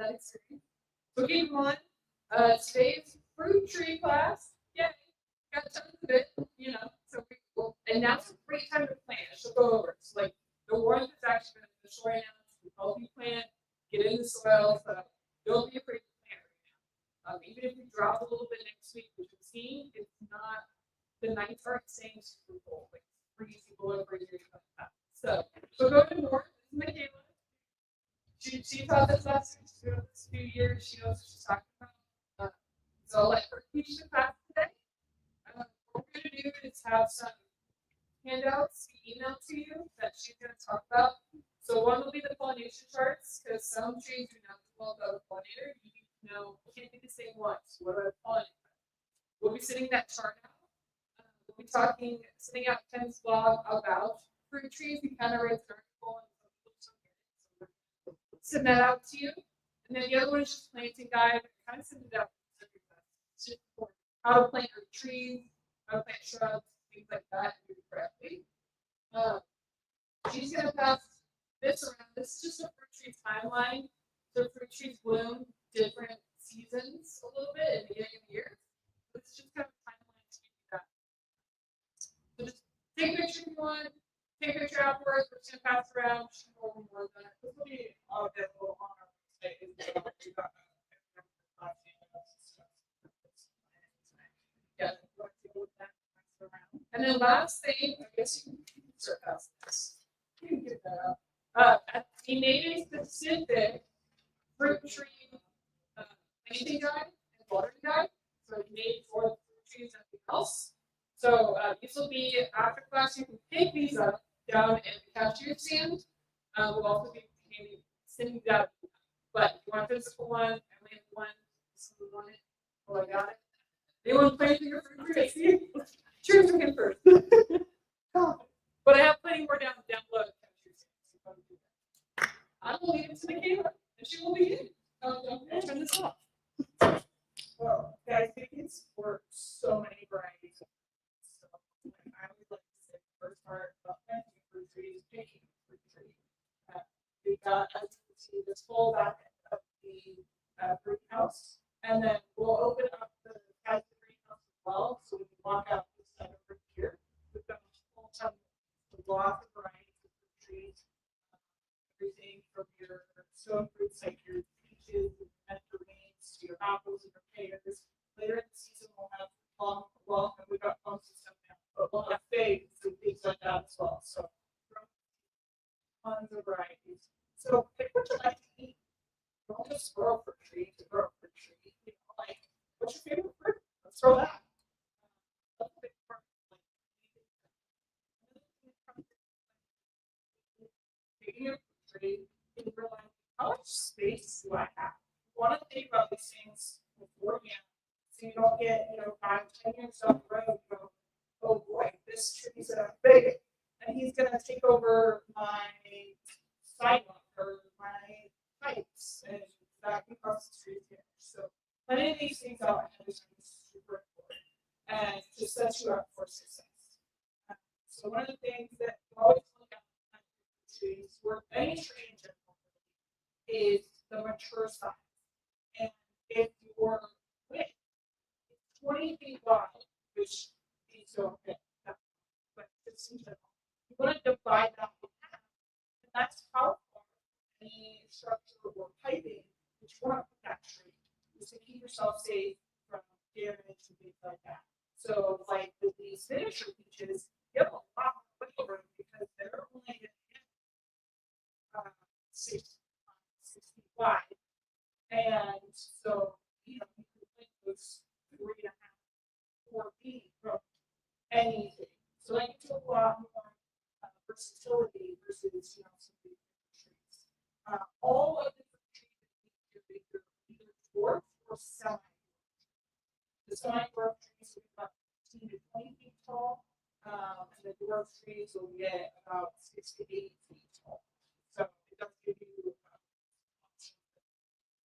that experience. So keep in mind, today's fruit tree class. Yeah, got tons of it, So we will, and now's a great time to plant. She'll go over it. So like the warmth is actually beneficial right now to help you plant, get in the soil. So don't be afraid to plant right now. Even if we drop a little bit next week, which we've seen, it's not the nights aren't staying super cold. Like it's freezing below freezing like that. So go to North. This is Michaela. She taught this last week. She's doing this few years. She knows what she's talking about. So I'll let her teach the class today. What we're going to do is have some handouts emailed to you that she's going to talk about. So one will be the pollination charts, because some trees do not know about a pollinator. You need to know, you can't be the same ones. What about a pollinator? We'll be sitting that chart out. We'll be sitting out Ken's blog about fruit trees. He kind of writes an article and send that out to you. And then the other one is just planting guide. Kind of send it out. It's just for how to plant your trees, how to plant shrubs, things like that, and do it correctly. She's going to pass this around. This is just a fruit tree timeline. So fruit trees bloom different seasons a little bit at the beginning of the year. It's just kind of a timeline to do that. So just take a picture if you want. Take a picture afterwards. We're just going to pass it around. Just go over more of that. This will be available on our website. Yeah. And then last thing, I guess you can surpass this. You can get that up. We made a specific fruit tree planting guide and watering guide. So it's made for the fruit trees and everything else. So these will be after class. You can pick these up down in the cashier stand. We'll also be sending that. But if you want a physical one, I only have one. Someone want it? Oh, I got it. Anyone planting your fruit tree? Choose again first. But I have plenty more down below. I will leave it to Michaela, and she will begin. Turn this off. Well, guys, it's for so many varieties. So, I would like to say the first part about planting fruit trees, picking fruit tree. We got, as you can see, this whole back of the greenhouse, and then we'll open up the side of the greenhouse as well, so we can walk out this side over here. We've got a whole ton of lots of varieties of fruit trees. Everything from your stone fruits like your peaches and nectarines to your apples and your pears. Later in the season, we'll have plum. Well, and we've got plums and stuff now, but we'll have figs and things like that as well. So, tons of varieties. So, pick what you like to eat. Don't just grow a fruit tree to grow a fruit tree. You know, like, what's your favorite fruit? Let's throw that. Taking a tree and realizing how much space do I have? You want to think about these things beforehand, so you don't get 5-10 years down the road. You go, oh boy, this tree's big, and he's gonna take over my sidewalk or my pipes, and that can cause the trees here. So planning these things out ahead is super important, and just sets you up for success. So one of the things that you always look at trees, or any tree in general, is the mature size. And if your width is 20 feet wide, which these don't fit, but just in general, you want to divide that in half. And that's how far any structure or piping that you want to put that tree, is to keep yourself safe from damage and things like that. So, like with these miniature peaches, you have a lot of wiggle room because they're only going to get 6 feet wide, and so you can put those 3.5, 4 feet from anything. So that gives you a lot more versatility versus some big trees. All of the trees that you can either dwarf or semi. The semi-dwarf trees will be about 15 to 20 feet tall, and the dwarf trees will get about 6 to 8 feet tall. So it does give you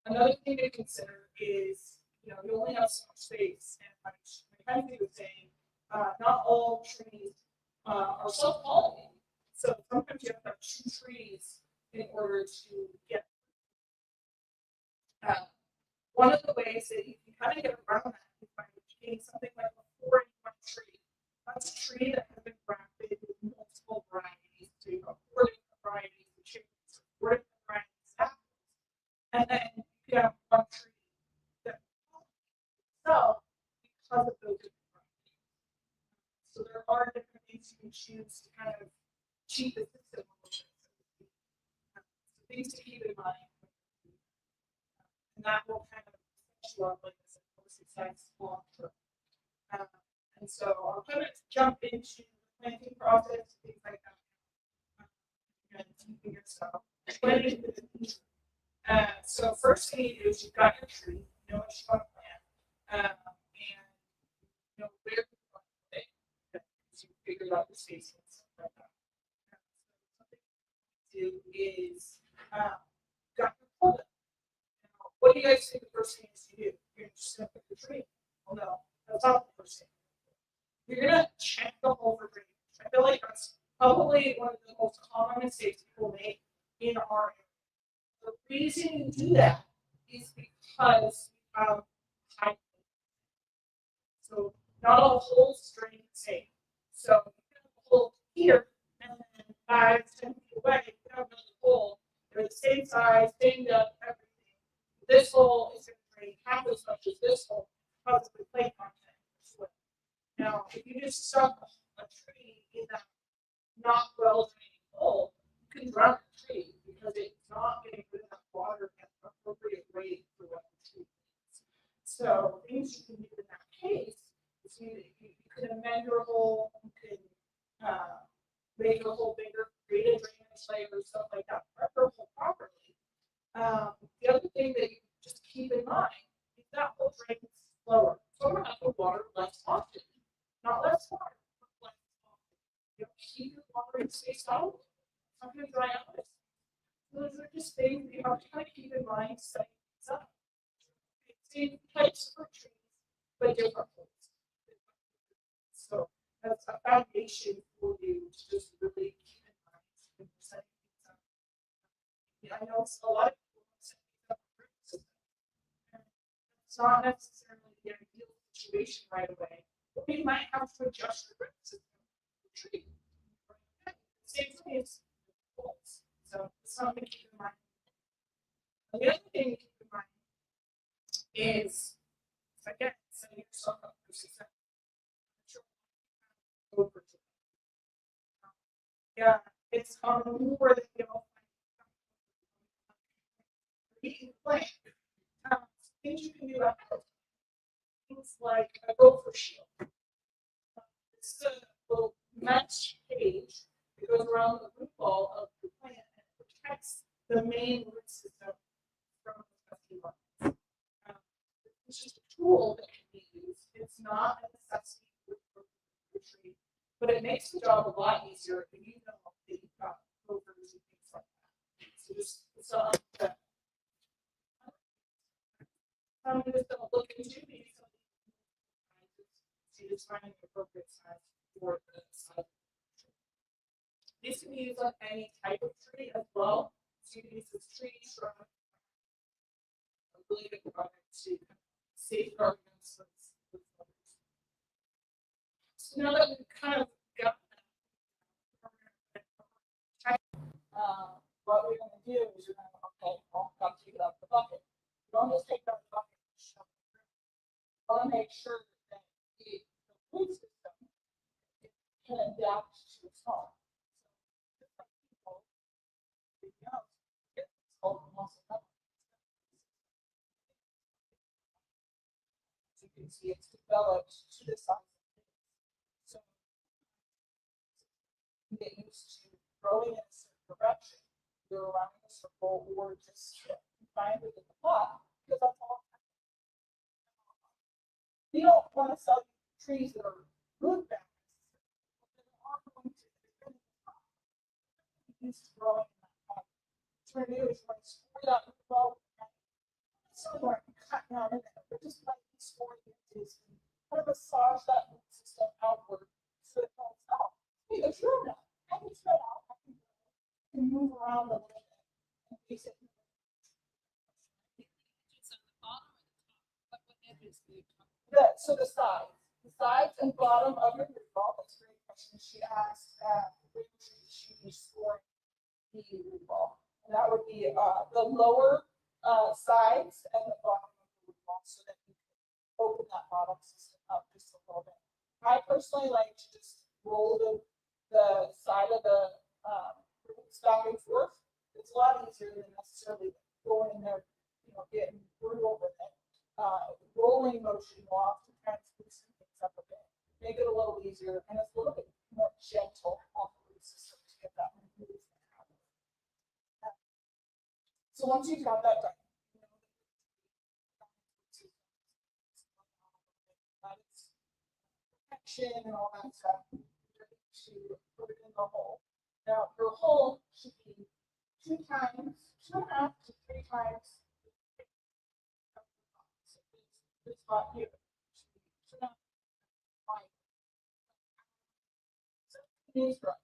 another thing to consider is, you only have so much space, and like Mackenzie was saying, not all trees are self-pollinating. So sometimes you have to have 2 trees in order to get. one of the ways that you can kind of get around that is by getting something like a 4-in-1 tree. That's a tree that has been grafted with multiple varieties. So you have 4 different varieties of cherries, 4 different varieties of apples. And then you have one tree that itself because of those different varieties. So there are different things you can choose to kind of cheat the system a little bit. So things to keep in mind. And that will kind of set you up like this for success long term. And so I'll kind of jump into the planting process, things like that. And keeping yourself planting for the future. So first thing you do is you've got your tree, you know what you want to plant, and you know where you want to put it. Because you figured out the spacing and stuff like that. Something you do is got your quota. What do you guys think the first thing is to do? You're just going to pick the tree. Well, no, that's not the first thing. You're going to check the hole for drainage. I feel like that's probably one of the most common mistakes people make in our area. The reason you do that is because high. So not all holes drain the same. So you have a hole here, and then 5, 10 feet away, you have another hole. They're the same size, same depth, everything. This hole is going to drain half as much as this hole because of the clay content in the soil. Now, if you just stuck a tree in that not well draining hole, you can drown the tree because it's not getting rid of that water at the appropriate rate for what the tree needs. So things you can do in that case is you can amend your hole, you can make your hole bigger, create a drainage layer, stuff like that, prep your hole properly. The other thing that you just keep in mind is that hole drains slower. So we're going to have to water less often. Not less water, but less often. You know, keep your watering spaced out. It's not going to dry out. Those are just things that you have to kind of keep in mind, setting things up. Same types of trees, but different holes. So that's a foundation for you to just really keep in mind when you're setting things up. Yeah, I know a lot of people set things up for root system. It's not necessarily the ideal situation right away. But we might have to adjust the root system for the tree. Same thing as holes. So it's something to keep in mind. And the other thing to keep in mind is, again, setting yourself up for success. Yeah, it's more than eating plant. Things you can do ahead of time. Things like a gopher shield. It's a little mesh cage that goes around the root ball of the plant and protects the main root system from the pesky bugs. It's just a tool that can be used. It's not a necessity for the tree, but it makes the job a lot easier if you know that you've got gophers and things like that. So just something that I'm just going to look into maybe something. So just finding the appropriate size for the size. These can be used on any type of tree as well. So you can use this tree shrub. A really good product to safeguard against those others. So now that we've kind of got that, what we're going to do is you're going to, okay, I'll take it out of the bucket. Don't just take it out of the bucket and shove it through. I want to make sure that the root system can adapt to its home. So different people, everything else, get this whole muscle up. As you can see, it's developed to the size of it. So you get used to growing in a certain direction. You're around a circle or just find it in the pot because that's all. We don't want to sell trees that are root bound. Used to growing in that pot. So we're going to store that root ball. So we're cutting out in there. We're just like storing inches and kind of massage that root system outward so it comes out. Hey, there's room now. I can spread out. I can move around a little bit and face it. So the sides and bottom of your root ball, that's a great question. She asked, which should be scoring the root ball. And that would be the lower sides and the bottom of the root ball so that you can open that bottom system up just a little bit. I personally like to just roll the side of the roots back and forth. It's a lot easier than necessarily going in there, getting brutal with it. Rolling motion will often kind of loosen things up a bit, make it a little easier, and it's a little bit more gentle on the root system to get that movement happen. So once you've got that done, protection and all that stuff, you're ready to put it in the hole. Now your hole should be 2.5 to 3 times this spot here. These drugs,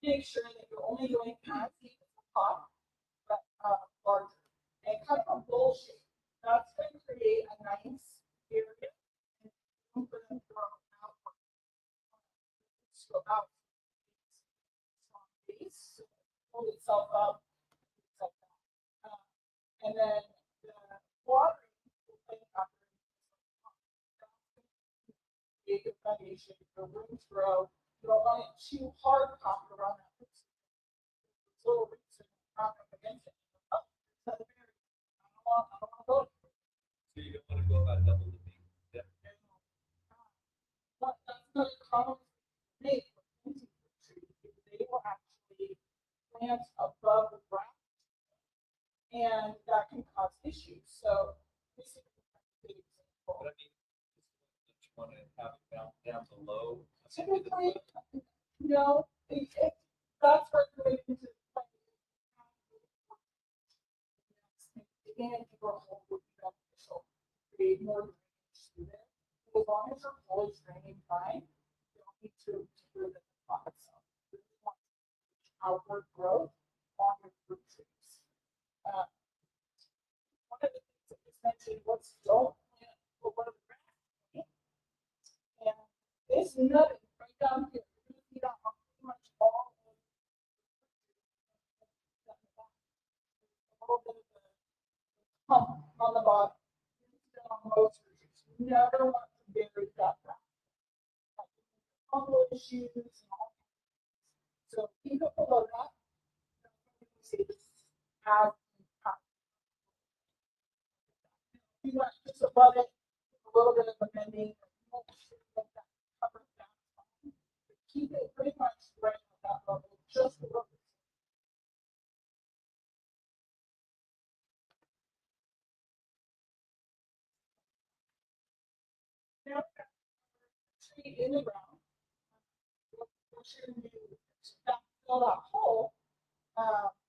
make sure that you're only doing as deep as the pot, but larger. And kind of a bowl shape. That's going to create a nice area and room for them to grow outward. So out. Base, hold itself up, like that. And then the watering will play a factor in create a foundation, the roots grow. You don't want it too hard popped around that root system. Little roots are not up against it. Oh, I don't want to go. So you don't want to go about double the beam. Yeah. But that's not a common mistake for planting fruit trees because they will actually plant above the ground, and that can cause issues. So this is a good example. But I mean, you want to have it down below. Typically, no, that's where you're going into and your hole would be beneficial. Create more drainage through there. As long as your hole is draining fine, you don't need to deeper than the pot itself. You really want outward growth on your fruit trees. One of the things that was mentioned was don't plant for one of the grass. And this nut right down here, you're going to see that on pretty much all of the a little bit of the hump on the bottom. On most roots, you never want to bury that back. Fungal issues and all. So keep it below that. You want just above it, a little bit of a bending, cover that. Keep it pretty much right at that level, just above it. Now, tree in the ground. What you're going to do is fill that hole.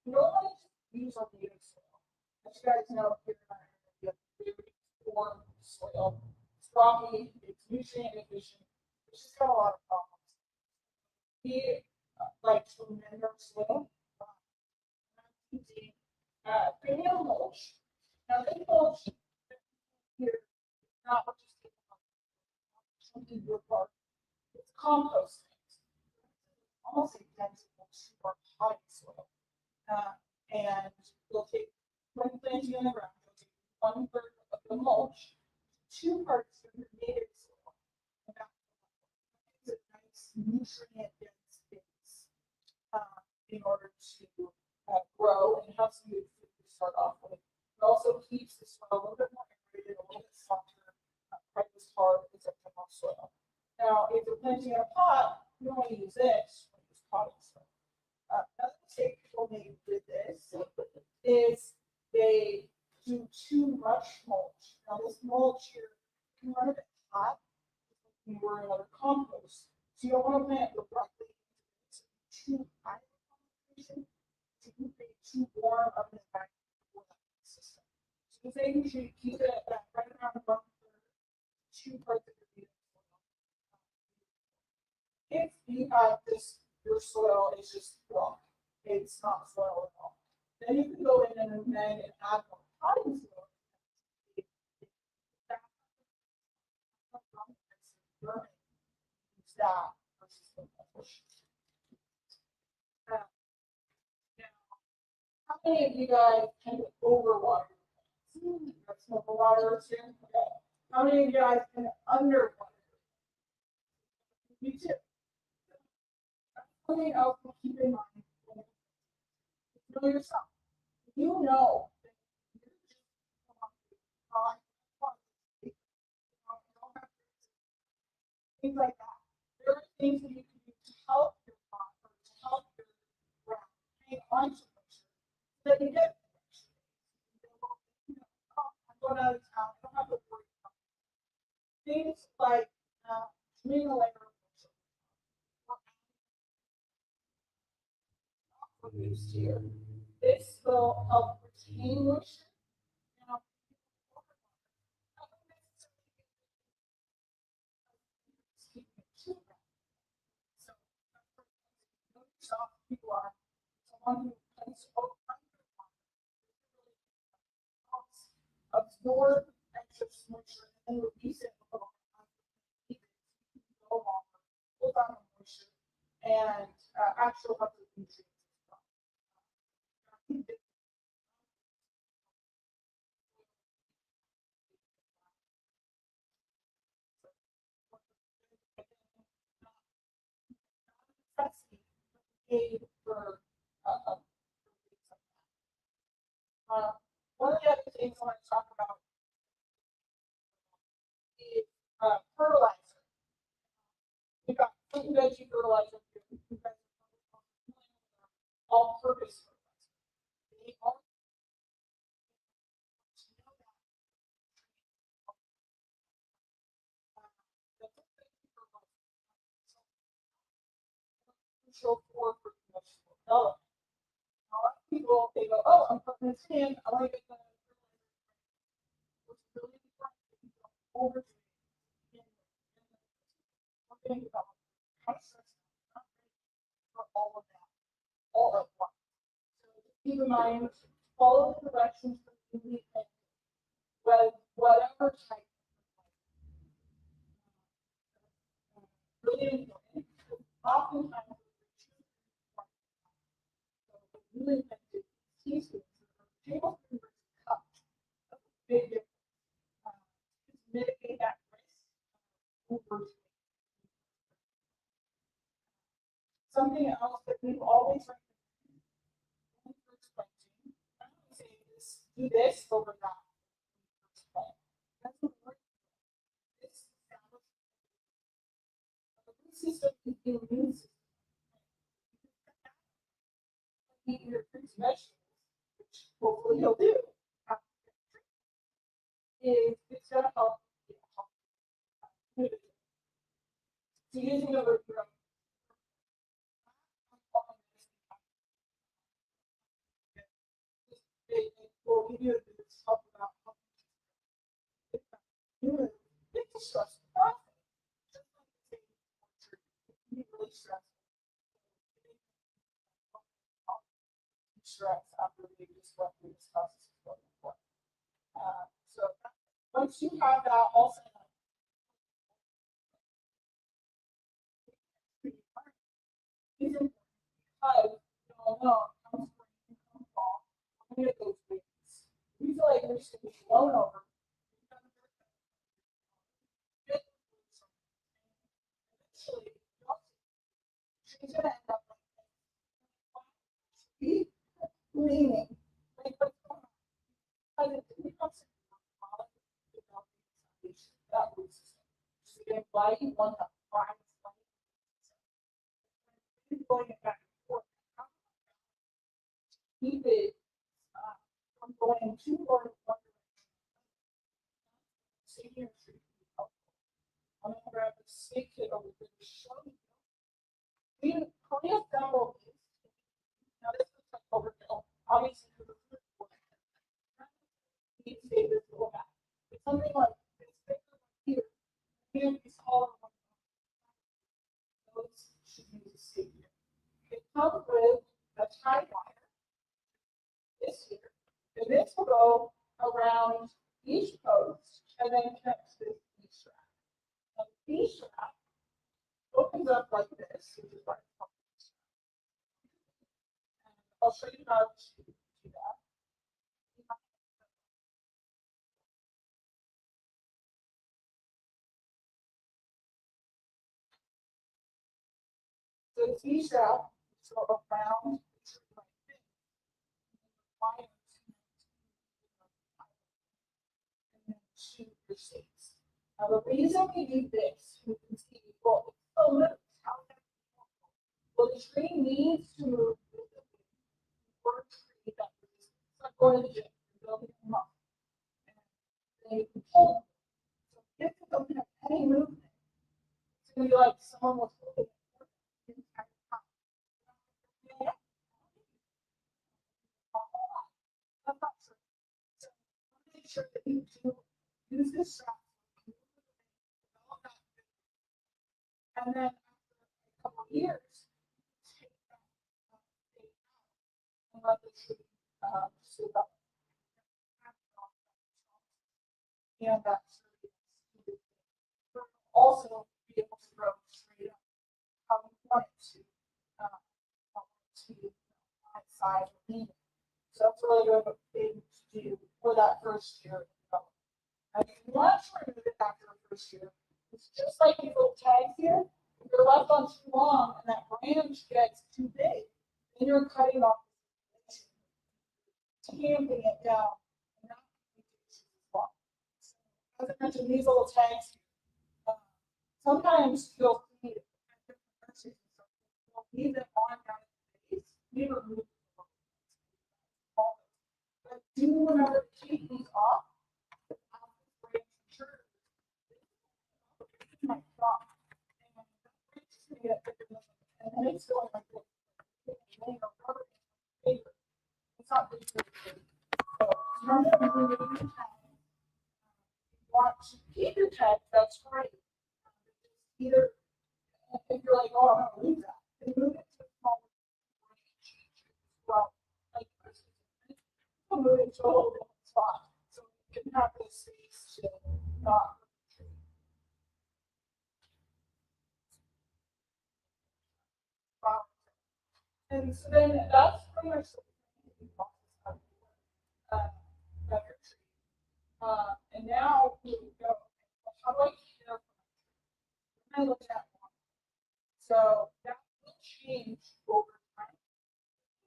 You don't want to use organic soil. As you guys know, here in our area, we have very poor soil. It's rocky, it's nutrient deficient, it's just got a lot of problems. We like to amend our soil using premium mulch. Now, this mulch here is not what you see something your part. It's compost mix. Almost identical to our potting soil. And we'll take when planting in the ground, we'll take 1/3 of the mulch, 2 parts of your native soil, and that gives a nice nutrient dense base in order to grow and have some good food to start off with. It also keeps the soil a little bit more aerated, a little bit softer, quite as hard as a typical soil. Now, if you're planting in a pot, you don't want to use this, you want to use potting soil. Another mistake people make with this is they do too much mulch. Now, this mulch here can run a bit hot when we're in other compost. So you don't want to plant directly into too high of a concentration to create too warm of an environment for that system. So the thing you should keep it at that right around 1/3, 2 parts of your native soil. If you have this, your soil is just rock, it's not soil at all. Then you can go in and amend and add more potting soil. That versus the bush. Now, how many of you guys tend to overwater? That's overwater too. Okay. How many of you guys can underwater? You too. Something else to keep in mind. Know yourself. You know that you're just things like that. There are things that you can do to help your plant or to help your ground hang on to moisture so that you get moisture. I'm going out of town. I don't have to worry about it. Things like trimming a layer of moisture. Produced here. This will help retain moisture. Now, so people are someone who tends to absorb excess moisture and release it a little no longer hold on to moisture and actually help the nutrients as well. For one of the other things I want to talk about is fertilizer. We've got fruit and veggie fertilizer. All-purpose fertilizer. They are crucial for vegetable development. A lot of people they go, oh, I'm putting this in, I want to get the which is really important if you don't overdo it. We're going to develop for all of that, all at once. So keep in mind, follow the directions for the with whatever type of really important. Oftentimes, really effective teaspoons or tablespoons of cup. That's a big difference. To mitigate that risk over. Something else that we've always recommended when first planting, I'm not saying this, do this over that first plant. That's what we're doing. This establishes the root system is the immune system. Eat your fruits and vegetables, which hopefully you'll do. Is it's gonna help. So using the root room. Will give you this help about it's a stressful process. Just like the same it can be really stressful. Stress after we just went through this process before. So once you have that all set up, these are because you all know come spring, come fall, we get those winds. We feel like we should be blown over. Eventually, she's gonna end up like leaning. Like what's going on? Because it becomes that root system. So you're inviting one to find going back and forth. Keep it from going too far in one direction. Senior should be helpful. I'm gonna grab the stick kit over here to show you. We have several things. Now this is like overkill. Obviously, for the first one, these stages go back. It's something like this bigger here. And these smaller ones. Those should use a stick here. It comes with a tie wire. This here. And this will go around each post and then connects to this B strap. And B strap opens up like this, which is what it's called. And I'll show you how to do that. So the B strap is sort of around the tree like this. And then shoot your shapes. Now the reason we do this, you can see, well, it's so little. How is that possible? Well, the tree needs to move with the wind in order to create that resistance. It's like going to the gym, you're building a muscle. And then you can pull. So if you don't have any movement, it's going to be like someone was holding it for the entire time. Yeah. That's not true. So make sure that you do use this strap. And then after a couple of years, take that thing out and let the tree soup up. And that tree will also be able to grow straight up how we want it to, size or lean. So that's really good thing to do for that first year. And if you want to remove it after the first year, it's just like these little tags here. If you're left on too long and that branch gets too big, then you're cutting off, tamping it down, and not long. As I mentioned, these little tags, sometimes you'll see it at different nurseries, you'll leave them on down at the base, we remove them. But do remember to keep these off. And it's going like this. It's not big. So remember, want to keep your tag, that's great. Either if you're like, oh, I'm gonna lose that, then move it to a smaller range. Well, like move it to a whole different spot. So you can have this space to not. And so then that's pretty much the process of your tree. And now we go, how do I care for my tree? I look at one. So that will change over time.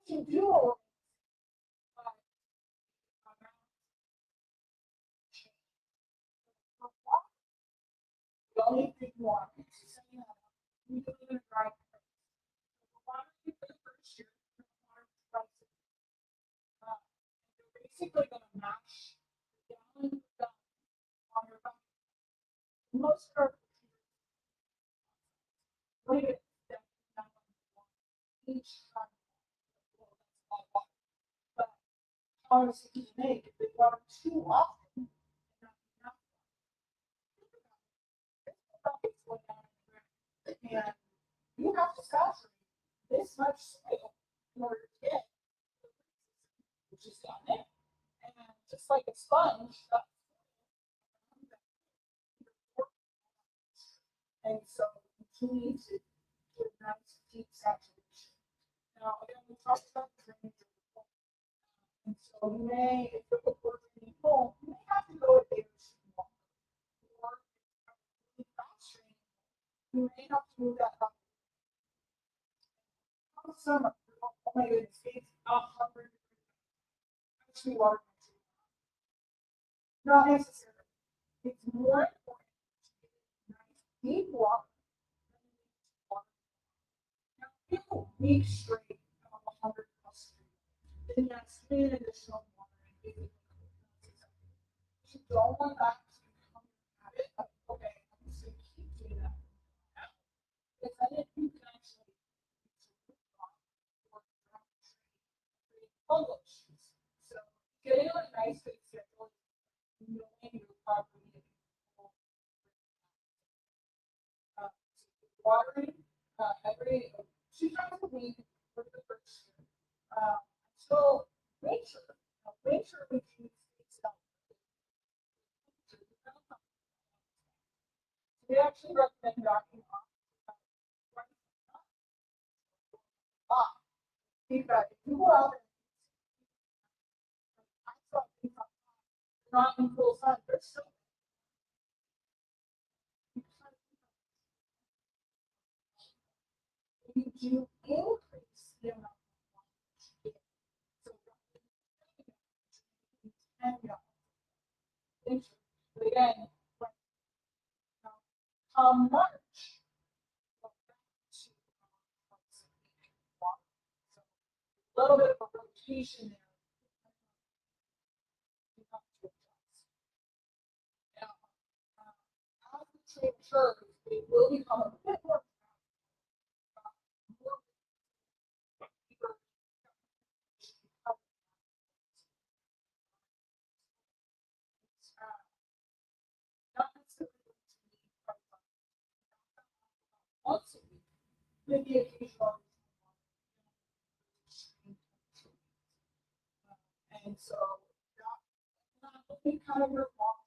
You do you only pick one. You do it right. You for the first year, you're basically going to match the gallon on your back. Most are rated each time. But honestly, you make if they water too often, and you have to saturate this much soil in order to get which is down there. And just like a sponge, and so you need to do a nice deep saturation. Now, again, we talked about drainage before. And so you may, if you're working home, you may have to go a day or two longer. Or if it's fast draining, you may have to move that up. Summer, oh my goodness, it's 100 degrees. Water. Not necessary. It's more important to get nice deep water. Now, people week straight of 100 plus, then that's 3 additional water. You don't want that to become a habit of, okay, I'm just going to keep doing that. Because then you can actually so getting on a nice good schedule, knowing your property, watering every 2 times a week for the first year. So make sure we keep things up. we actually recommend docking off. Because if you go out there, I saw people not in full sun, they're still. You do increase the amount of water you get. So, 10 gallons. But again, like, come March, go back to water. So, a little bit of a rotation there. You have to adjust. Now, as the tree matures, it will become a bit more. Not necessarily once a week, with the occasional. And so that will be kind of your long.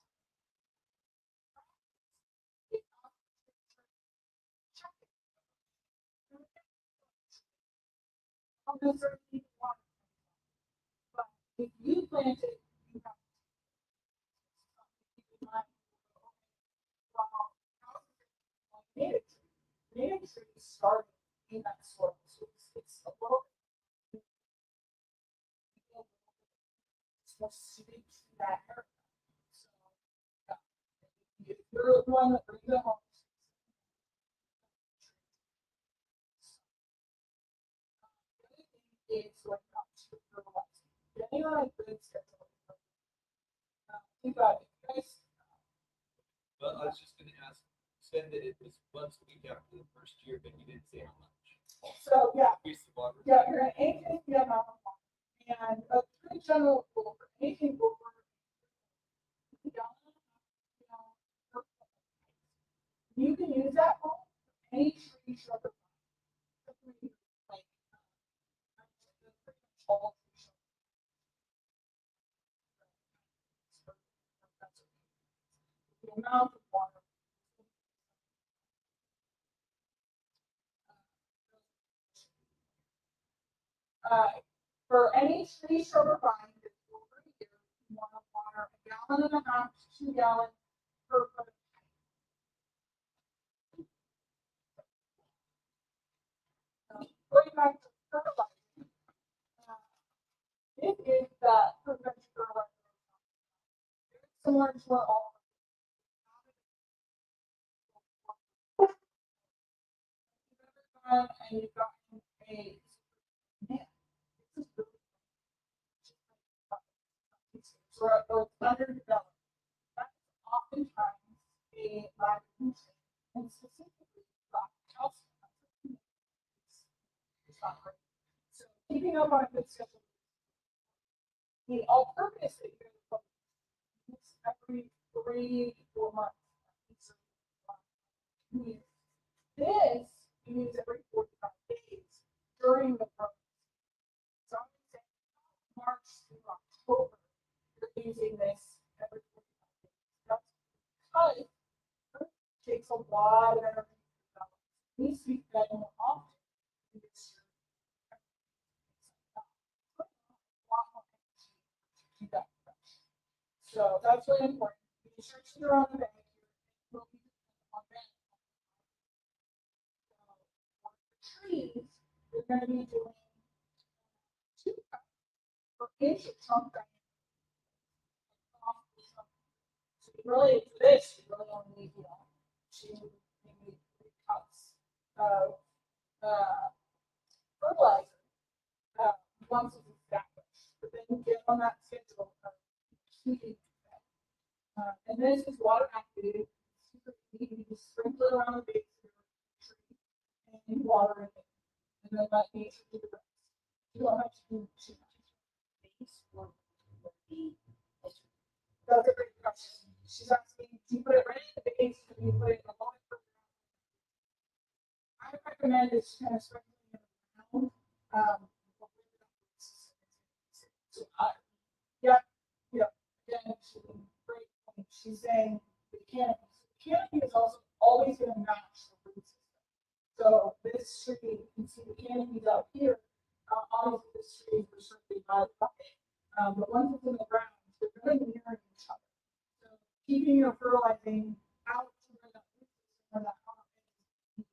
But if you plant it, you have to keep in mind. Native trees started in that soil, so it's a little bit more suited to that area. So, if you're the one that brings it home, is going up to fertilizer. Getting on a good schedule. You got it, guys. Well, I was just gonna ask, said that it was once a week after the first year, but you didn't say how much. So, yeah, Increase the water. yeah, you're gonna increase the amount of water. And a pretty general rule for anything over a gallon, you can use that for any tree shrub. Like, all tree shrub. The amount of water. For any tree shrub or vine that's over a year, you want to water 1.5 gallons to 2 gallons per foot. Going back to fertilizer, it is that prevention fertilizer. Similar to what all. And you've got a or underdeveloped. That's oftentimes a lack of nutrition, and specifically lack of calcium. It's not great. So keeping up on a good schedule. The all-purpose that you're going to use every 3 to 4 months. This you use every 45 days during the program. So I'm going to say March through October, you're using this every 45 days. That's because it takes a lot of energy to develop. It needs to be fed more often. So that's really important. The instructions are on the back here. Will be on that. So, trees, we're going to be doing 2 cuts for each trunk diameter. So really, for this, you really only need 2, maybe 3 cups of fertilizer once it's established. But then you get on that schedule of keeping that. And this is water activated. Super easy. You just sprinkle it around the base of your tree and you water it. And then let nature do the rest. You don't have to do too much. That's a great question. She's asking, do you put it right in the base or do you put it in the long term? I recommend it's kind of sprinkling it around. So, yeah, again, great point. She's saying the canopy. So the canopy is also all in the ground, they're going to be near each other. So keeping your fertilizing out to where that root system or that top is.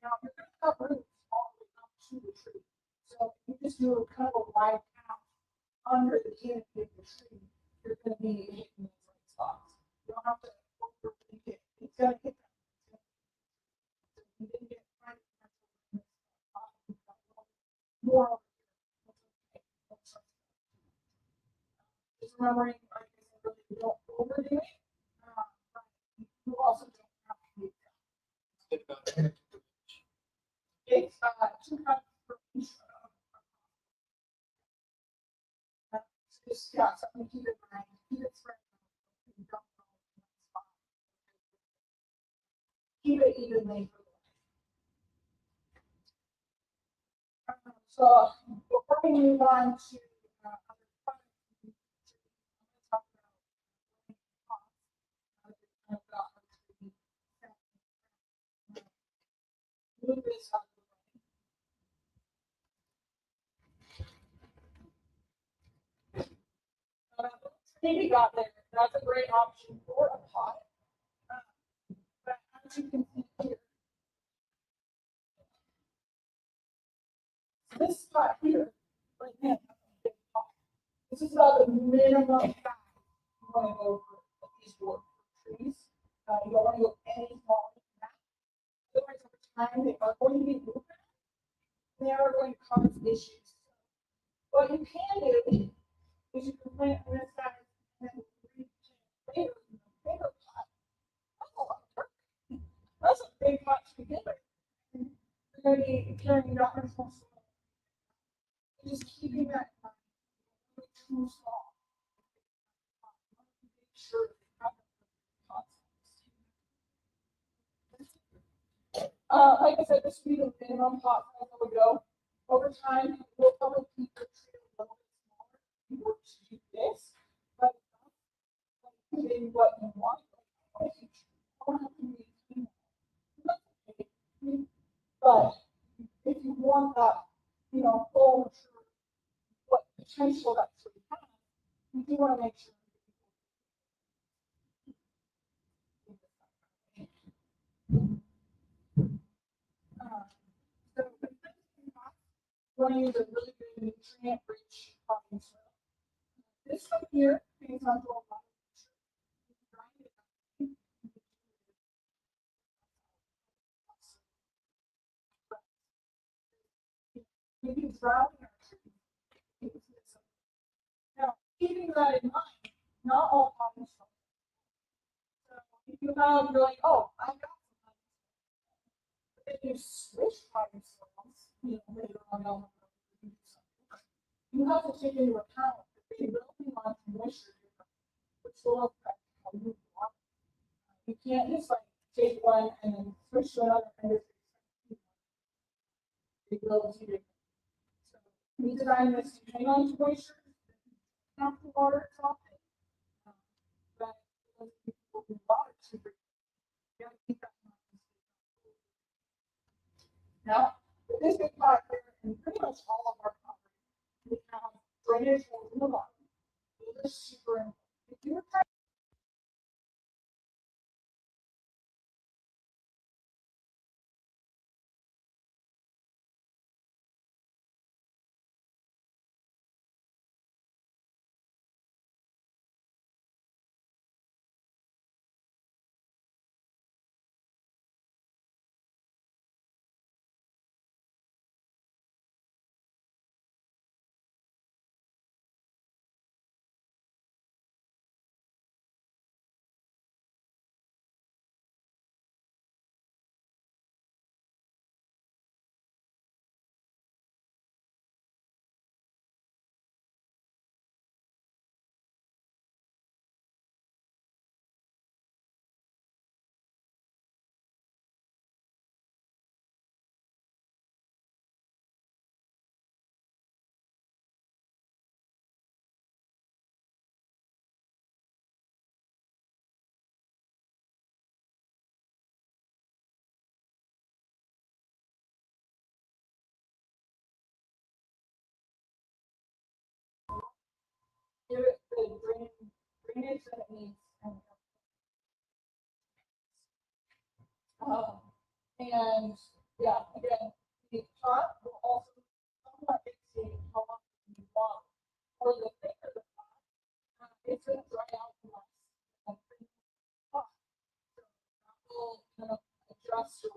Now, you're going to have roots all the way up to the tree. So if you just do kind of a wide path under the canopy of the tree, you're going to be hitting those right spots. You don't have to overthink it. It's going to hit them. So you didn't get quite as much of this more. Just remembering, like I said, really you don't overdo it. But you also don't have to be. It's 2 cups per each. Just, yeah, something to keep in mind. Keep it spread out. You don't go in one spot. Keep it evenly. So before we move on to other questions, I'm going to talk about move this out of the way. Tree we got there. That's a great option for a pot. But as you can see here, this spot here, right now, this is about the minimum size you want to go for these wood trees. You don't want to go any smaller than that. Otherwise, over time, they are going to be moving. They are going to cause issues. What you can do is you can plant on this side and then replant later in the bigger pot. That's a lot of work. That's a big pot to begin with. You're going to be carrying that much more soil. Just keeping that in mind. It's too small. Make sure you have like I said, this would be the minimum pot size that would go. Over time, we'll probably keep the tree a little bit smaller. You work to do this, but put in what you want. Don't have to be, but if you want that, full what potential that tree has, you do want to make sure. So you want to use a really good nutrient-rich potting soil. This one here hangs on to a lot of we can drown our trees. Now, keeping that in mind, not all potting soil. So if you have, you're like, oh, I got some potting soil. But if you switch potting soils, later on down the road, you do something. You have to take into account that they will be on moisture, which will affect how you water. You can't just like take one and then switch to another and just they will do it. So we design this to hang on to moisture, not to water it often. But people who water too frequently, you gotta keep that in mind. Now, with this big pot here, and pretty much all of our property, we have drainage holes in the bottom. Those are super important. If you're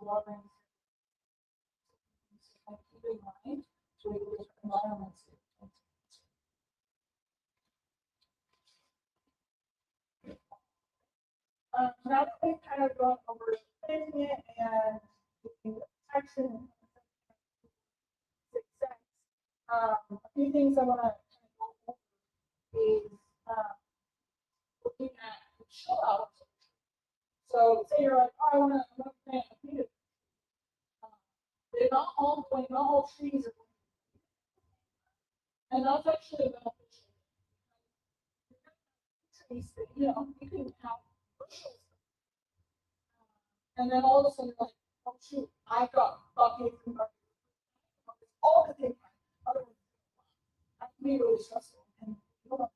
watering. So keep in mind to regulate environments. Now that we've kind of gone over planting it and the protection success, a few things I want to kind of go over is looking at the chill out. So say you're like, oh, I want to plant a peanut. They're not all trees are going. And that's actually beneficial. Trees that, you know, you can have bushels. And then all of a sudden, like, oh shoot, I got buckets and buckets. All the things. Otherwise, that can be really stressful. And you don't have to.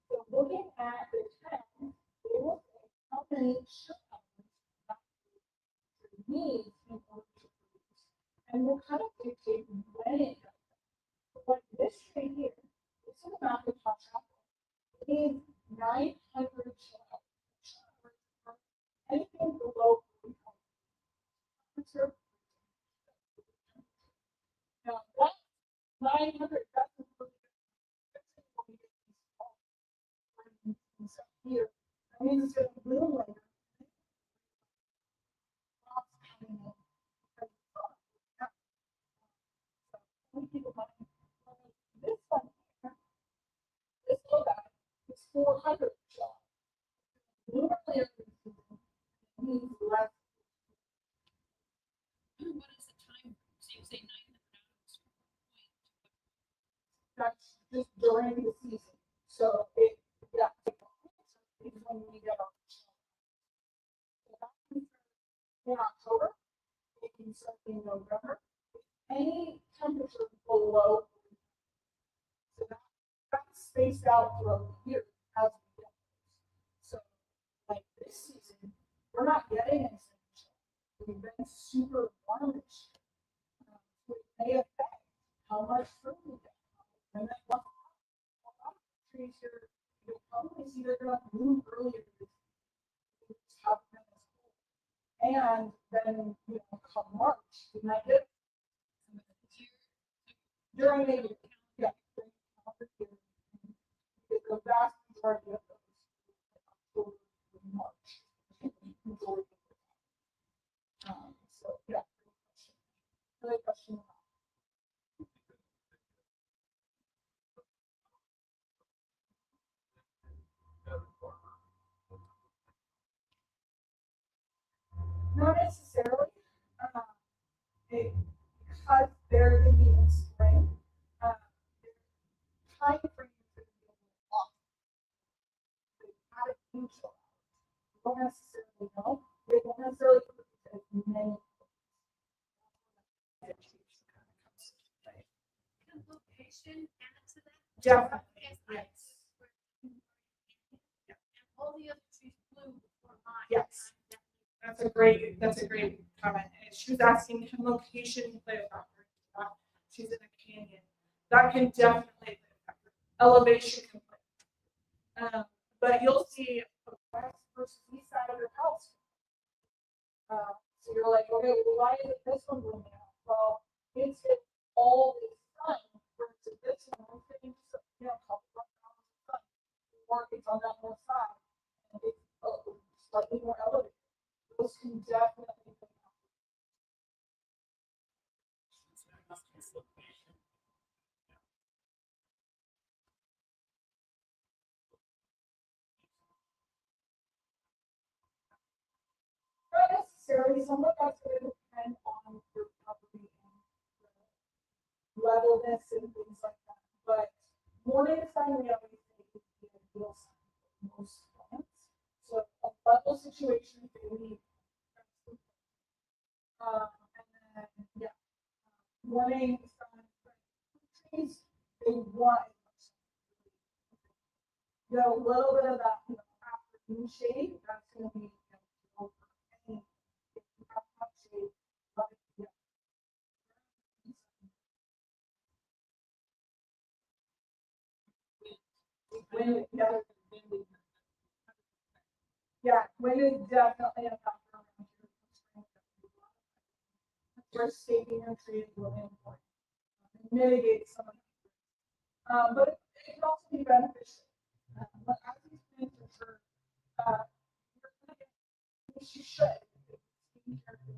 So looking at the trend, they will say how many shutdowns that needs in order to produce. And we'll kind of dictate when it does that. Like this tree here, this is a Macintosh apple. It needs 900 shutdowns. Anything below 300. Now that 900 doesn't really here. That means it's going to bloom later. This one here, this low guy, is 400 shots. Bloom later means less. What is the time? So you say 900 hours. That's just during the season. So it, yeah, is when we get our in October, it can start in November. Any temperature below, so that's spaced out throughout the year as we get those. So like this season, we're not getting any sunshine. We've been super warmish. So it may affect how much fruit we get. And then a lot of trees here, you'll probably see they're going to bloom earlier this year. And then, you know, come March, we might get during the year, yeah, during the calendar year, because the vast majority of those October and March. Majority of them. So yeah, great question. Not necessarily. Because they're going to be in spring, time frame is going to be a little off. They had it in July. You don't necessarily know. They don't necessarily put as many. Can location add to that? Definitely, Yes. yes. And all the other trees bloom before mine. Yes. That's a great comment. And she was asking, can location play a factor? She's in a canyon. That can definitely play a factor. Elevation can play. But you'll see the west versus east side of your house. So you're like, okay, well, why is it this one blooming out? Well, it's hit all this sun versus this one. We're getting just, you know, a couple of hours of sun. Or it's on that north side. And it's slightly more elevated. Those can definitely be not necessarily. Some of that's going to depend on your property and levelness and things like that. But morning sun, we always say is the ideal sun for most plants. So a level situation, they need. And then, yeah, morning sun, trees, they want it. You know, a little bit of that, you know, afternoon shade, that's going to be, you know, any, if you have much shade, but, yeah. When, yeah, Yeah, wind is definitely a factor around here. We're saving your trees really important. Mitigate some of it. But it can also be beneficial. But as these plants mature, you're gonna get, which you should, taking care of them,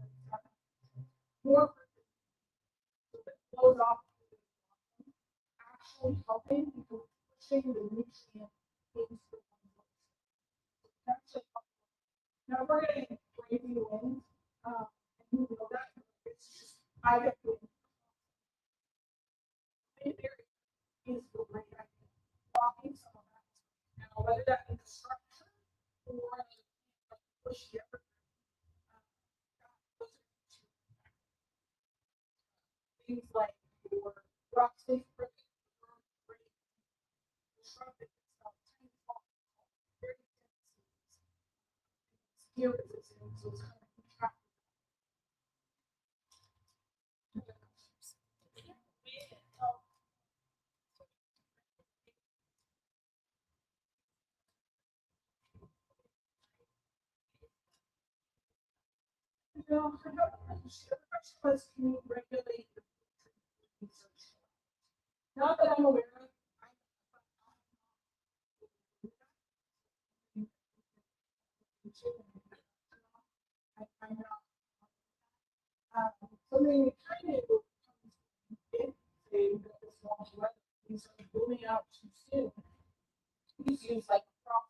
more fruit that flows off actually helping people pushing the nutrient into the one. Actually, now we're getting crazy winds, and you know that it's just I get wind. There is the great idea. Blocking some of that. Now, whether that be structure or push the effort, those are things like your rock safe brick, shrub itself, very here resistance, so it's kind of contract. You know, I don't understand. The question was, can you regulate the research? Not that I'm aware of. I'm not. Something we kind of did say that this long weather, these are moving out too soon. These use like crop.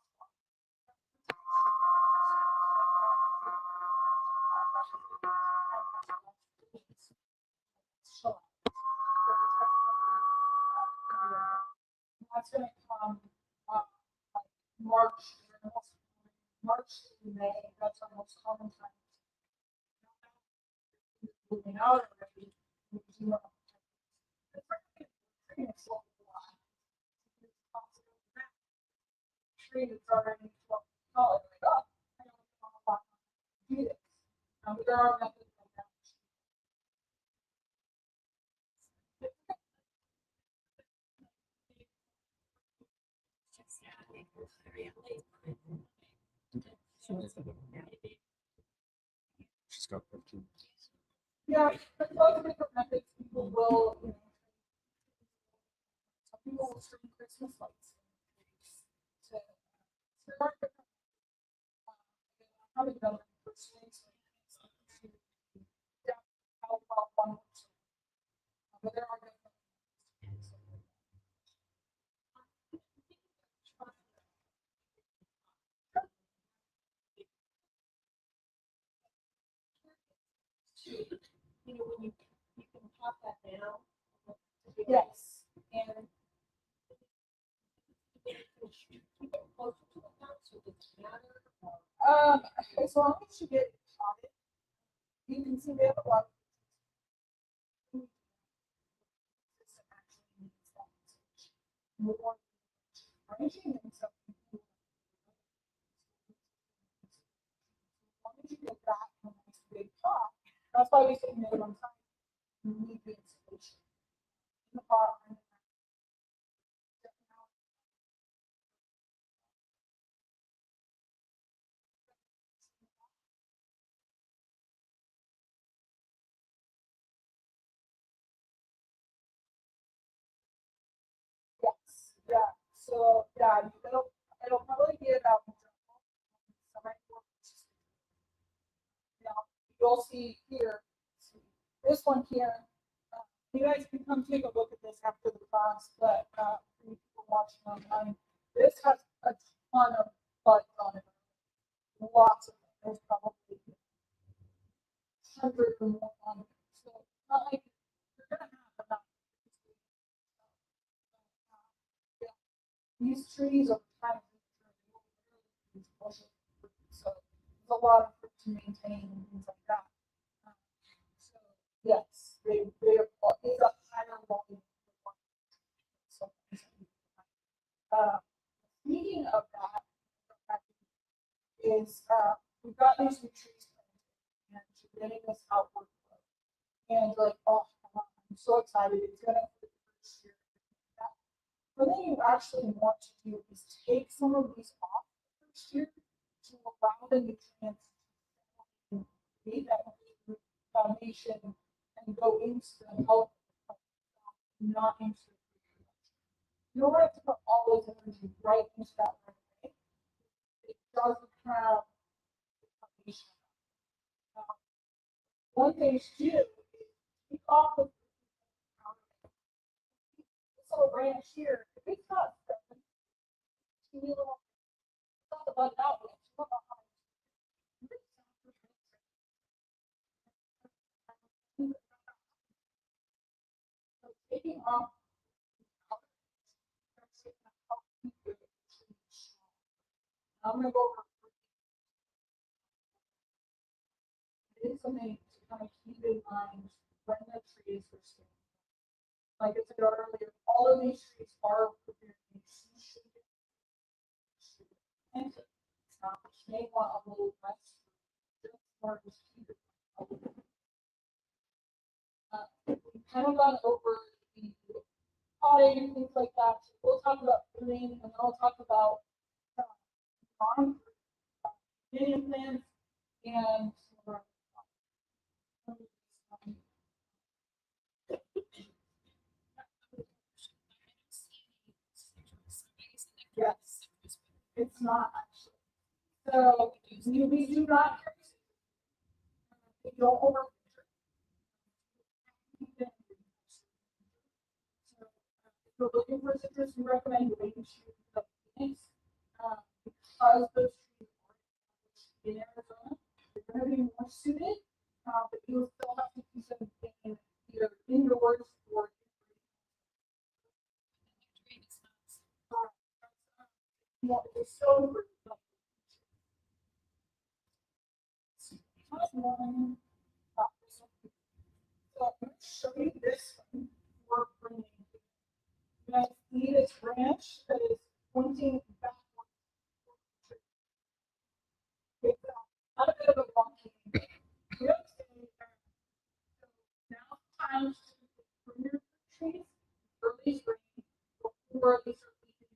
That's gonna come up like March, March to May, that's our most common time. Moving out already. We do not- it's a lot. Tree that's already 12 college, like, oh, I don't know how to do this. But there are methods like that. She's got 15. Yeah, there's lots of different methods people will, you know, some people will string Christmas lights. To, there are different, how to develop for strings. Yeah, how well one works. But there are different. You know, when you can pop that down. Yes, and Keep it close to the house, so it's matter. as long as you get potted, you can see they have a lot. More ranching and stuff. As long as you get that in a nice big pot, that's why we say minimum time. You need the installation. In the pot. Yes, yeah, so, yeah, it'll probably be about. Now, you'll see here, this one here, you guys can come take a look at this after the class, but, for you people watching online, this has a ton of buds on it. Lots of them, there's probably hundreds or more on it, so, it's not like, you're gonna have enough. Yeah. These trees are kind of, so there's a lot of fruit to maintain and things like that. So, yes, they are, it's a higher volume. So, speaking of that, is, we've got these new trees planted and we're getting this outward flow. And like, oh, I'm so excited, it's gonna be the first year. What you actually want to do is take some of these off the first year to to allow the nutrients to create that foundation and go into the health, not into the food production. You don't have to put all those energy right into that right away. It doesn't have the foundation. One thing to do is keep off of this little branch here. If it's not seven, teeny little, it's not the bud out, but it's not behind. So taking off. I'm gonna go over. It is something to kind of keep in mind when the trees are standing. Like I said earlier, all of these trees are prepared to be seed-shaded. And you may want a little less, just more to keep it. We kind of gone over the potting and things like that. So we'll talk about pruning, and then I'll talk about million plants and yes, it's not actually. So we do not. We don't over. So if you're looking for citrus, we recommend waiting to the Phoenix because those trees are in Arizona. They're going to be more suited, but you'll still have to keep them in either indoors or it's so so I'm going to show you this one for bringing. You guys see this branch that is pointing backwards. It's not a bit of a wonky. We don't say now times to prune your trees early spring before they start leafing.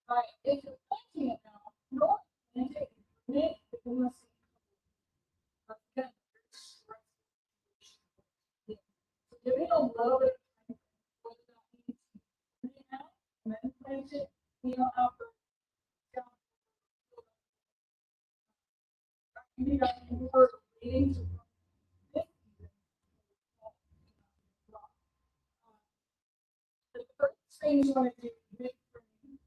But if you're planting it now, you don't plant it and prune it within the same couple. Again, so giving a little bit of time, whether that means prune it now and then plant it, you know, after you guys were waiting to this season. The first thing you want to do with pruning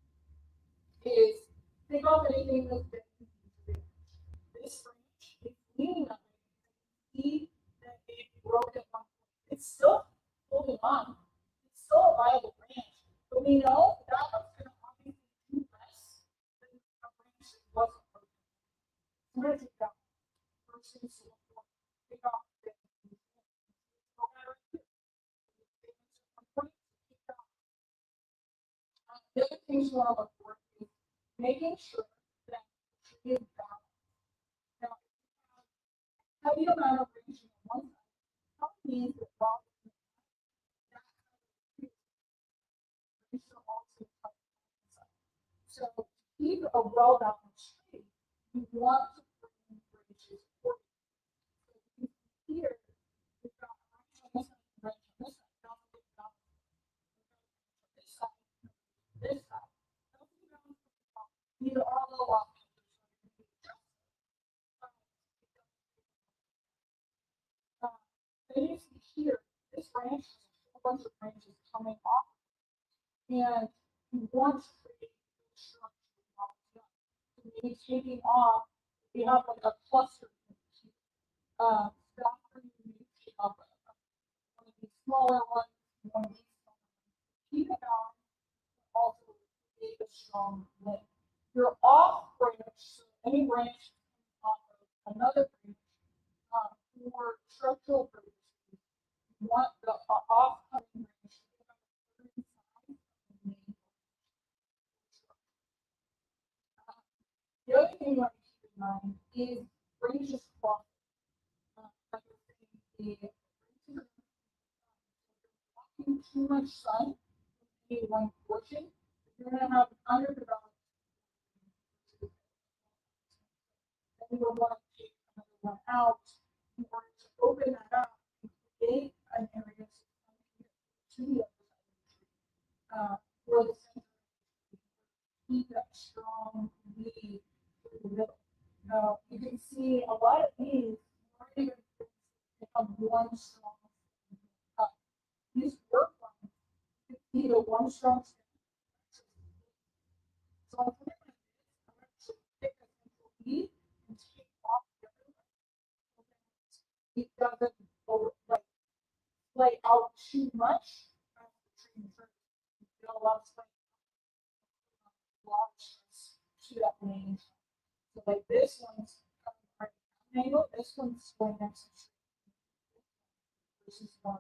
is take off anything that's been this branch is leaning up. See that it broke at one point. It's still holding on. It's still a viable branch. But we know that one's going to obviously do less than a branch that wasn't broken. I'm going to take that one. First thing to look for. Take off the the other things you want to look for is making sure that the tree is balanced. Now, heavy amount of range on one side probably means that while that also so to keep a well-balanced tree, you want to bring branches forward. So you can here, we've got a branch on this side, branch on this side, not a big balance. This side, this side. These are all low options. Then you see here, this branch has a bunch of branches coming off, and you want to create a structure while it's done. So maybe taking off, you have like a cluster. Stop for you to take off one of these smaller ones, one of these smaller ones. Keep it on, also create a strong limb. Your off branch, so any branch off of another branch, for structural purposes, you want the off-coming branch to be on the side of the main branch. The other thing you want to keep in mind is branches cross. Like I was saying, the branches blocking too much sun in one portion, you're going to have an underdeveloped. keep that strong lead through the middle. You can see a lot of these aren't even have one strong cut. These work ones, you can see the one strong stem. So I'm going to actually pick a central lead and take off the other one. It doesn't like play out too much as the tree matures. You get a lot of strength, a lot of stress to that range. So like this one's right at an angle, this one's going next to tree. This is one.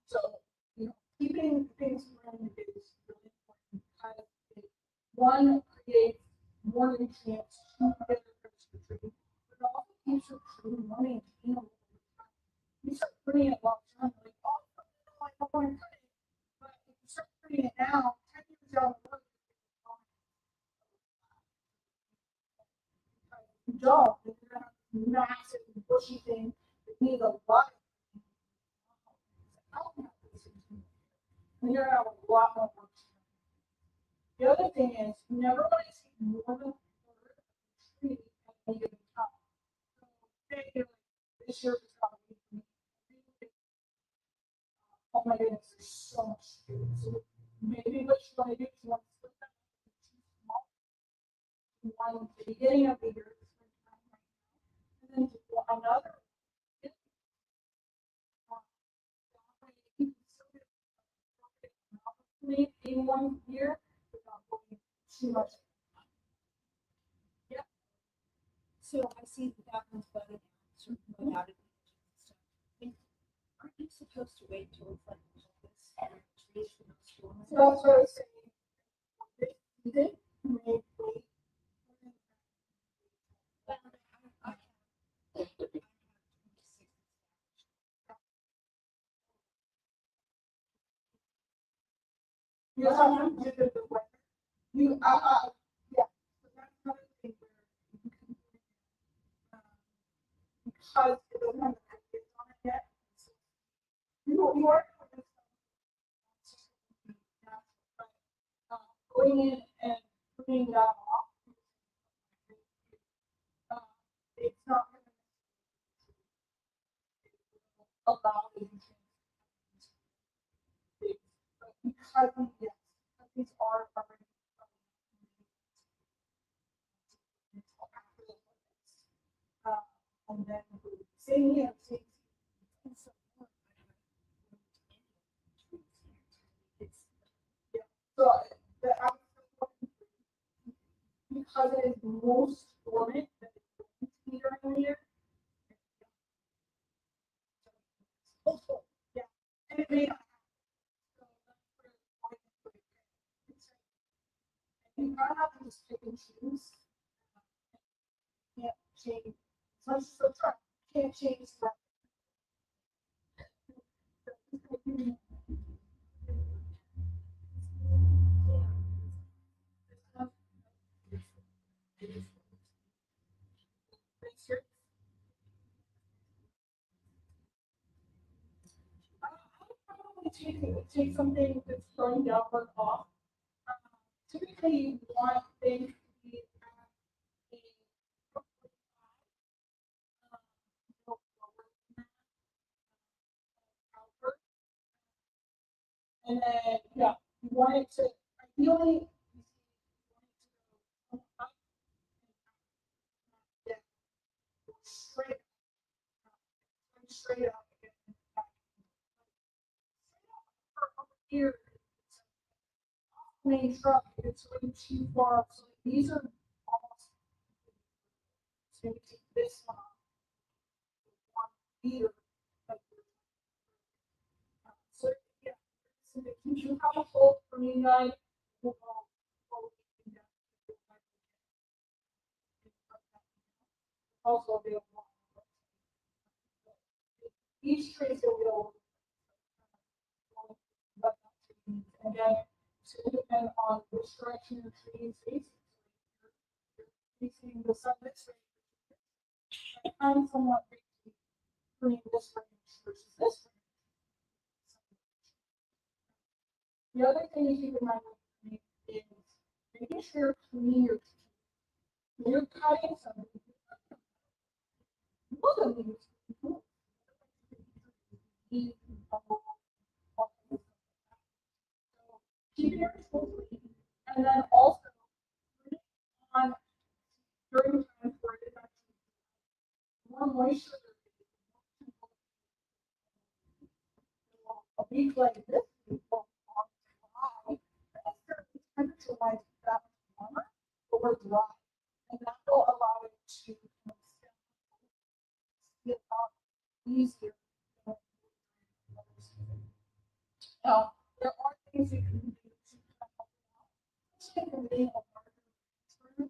So, keeping things running is really important. Because one creates more nutrients to the other parts of the tree, but it also keeps your tree running. You start putting it long term, like, oh, no, I don't want to cut it. But if you start putting it now, 10 years down the road, if you don't, then you're going to have this massive bushy thing that needs a lot of. And you're gonna have a lot more work. The other thing is, you never want to see more than a third of the tree at any given time. So, say you're like, this year is probably, oh my goodness, there's so much to do. So maybe what you want to do is you want to split that into two small. You want the beginning of the year, and then do another. In one year without going too much. Yeah. So I see that one's better now, without it. Aren't you supposed to wait till it's like this? Trees from those So that's what I was saying. You did make wait. You have to do the weather. You yeah. So that's another thing where you can because it doesn't have the ideas on it yet. So you are doing this but going in and putting that off, it's not going to allow you to but because yes, these are already and then same year, same so the because it is most dormant that it's going to be during the year. Yeah, and it may not you kind of have to just pick and choose. Can't change. So much as try. Can't change that. Take something that's going downward off. Typically, you want things to be at and then, yeah, you want it to ideally straight, straight up again. Here, main truck, it's way too far. So these are almost. So you take this one off. One meter. So yeah, so that you have a hole for me guys. Also available. Each tree is available. Again, it's going to depend on which direction your tree is facing. So if you're facing the sun this way, I'm somewhat pruning this range versus this range. The other thing to keep in mind with making sure you're cleaning your teeth. When you're cutting something, look at these. Keeping your tools clean, and then also putting on during times where it is actually more moisture. A week like this, people are dry. Temperature wise, that much warmer, but we're dry, and that will allow it to get out easier. Now, there are things you can do to help out. Especially if you're a larger room,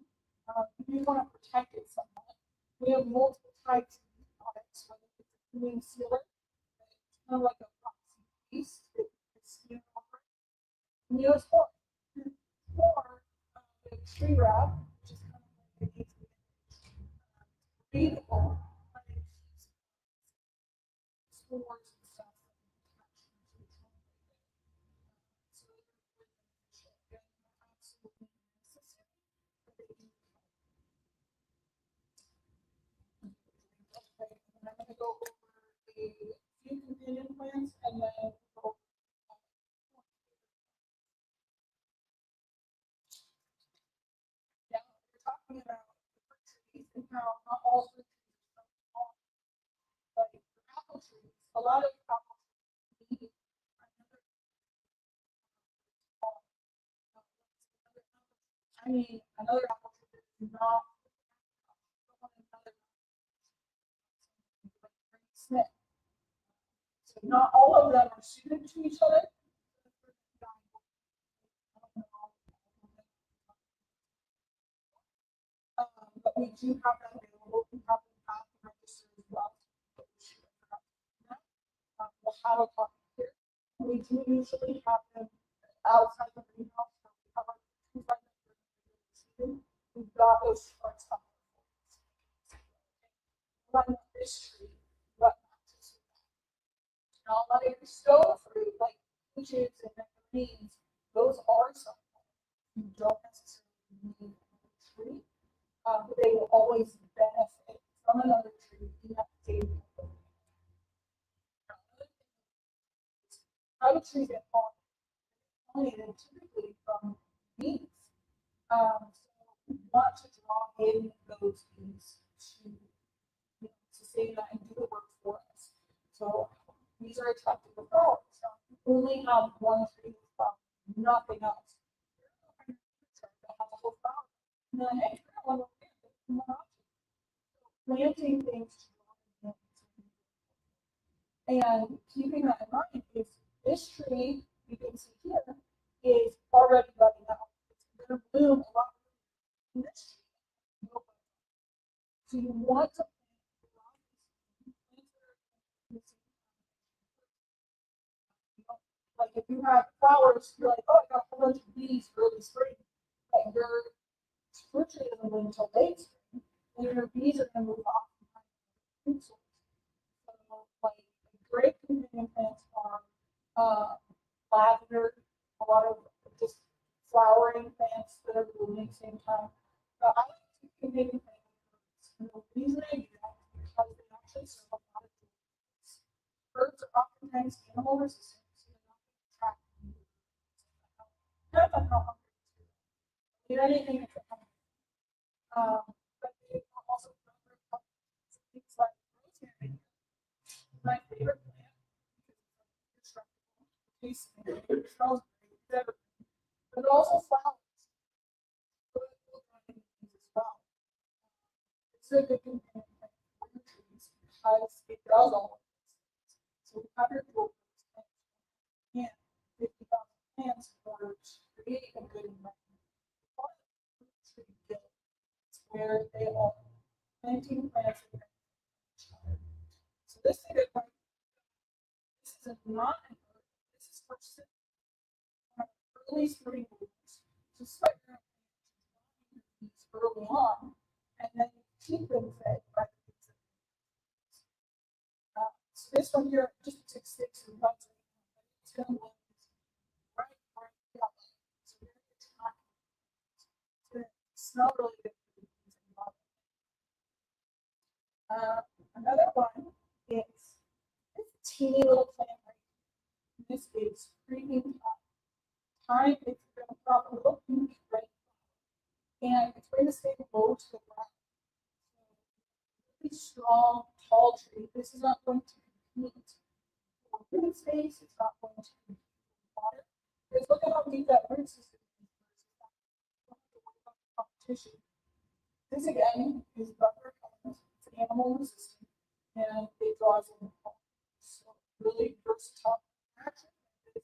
if you want to protect it somewhat. We have multiple types of these products, whether it's a cooling sealer, it's kind of like a boxy piece, it's over. Neosport, or the tree wrap, which is kind of like a breathable, but it keeps spores and stuff attached to the trunk. So they're absolutely necessary, but they do help. Okay, and I'm going to go over a few companion plants and then go now we're talking about the fruit trees and how not all fruit trees are so small. Like apple trees, a lot of apple trees need another small, I mean, another apple tree is not another Smith. So not all of them are suited to each other. But we do have them available. We have them at the register as well. We'll have a copy here. We do usually have them outside the greenhouse. So we have our trees right there. We've got those shorts up. Run this tree, what matches with that. Now, a lot of your stone fruit, like peaches and nectarines, those are something you don't necessarily need a tree. But they will always benefit from another tree in that same area. How do trees get pollinated typically from bees? So we want to draw in those bees to sustain that and do the work for us. So these are attracted to flowers. So you only have one tree with flowers, nothing else. That has a whole flower. And then, hey, one over here, planting things to draw in. And keeping that in mind is this tree you can see here is already budding out. It's going to bloom a lot in this tree. So you want to like if you have flowers, you're like, oh, I got a whole bunch of bees early spring. Like your fruit tree doesn't bloom until late spring, and your bees are going to move off and find food source. So, like great companion plants are lavender, a lot of just flowering plants that are blooming at the same time. I like to companion plants. And the reason I do that is because they actually serve a lot of purposes. Birds are oftentimes animal resistant, so they're not going to attract depends on how hungry you are. Anything that you're hungry. But they are also things like rosemary. My favorite plant because it's indestructible, tastes smells great, etc. But it also flowers. So it will dry in these as well. It's a good companion plant for your trees because it does all of this. So we have your tools and 50,000 plants in order to create a good environment. It's where they are planting plants. So this thing that this is not an herb. This is for early spring blooms. So start your these early on, and then keep them fed by the bees. So this one here just took sticks and buds. It's going to look right. So very attacking. smell really good. Another one is this teeny little plant right here. This is creeping time. It's going to pop a little pink right, and it's going to stay low to the ground. Really strong, tall tree. This is not going to compete for green space. It's not going to compete for water. Because look at how deep that root system is. Competition. This again is buffer cones. It's animal resistant, and it draws in pollen. So really versatile. Action is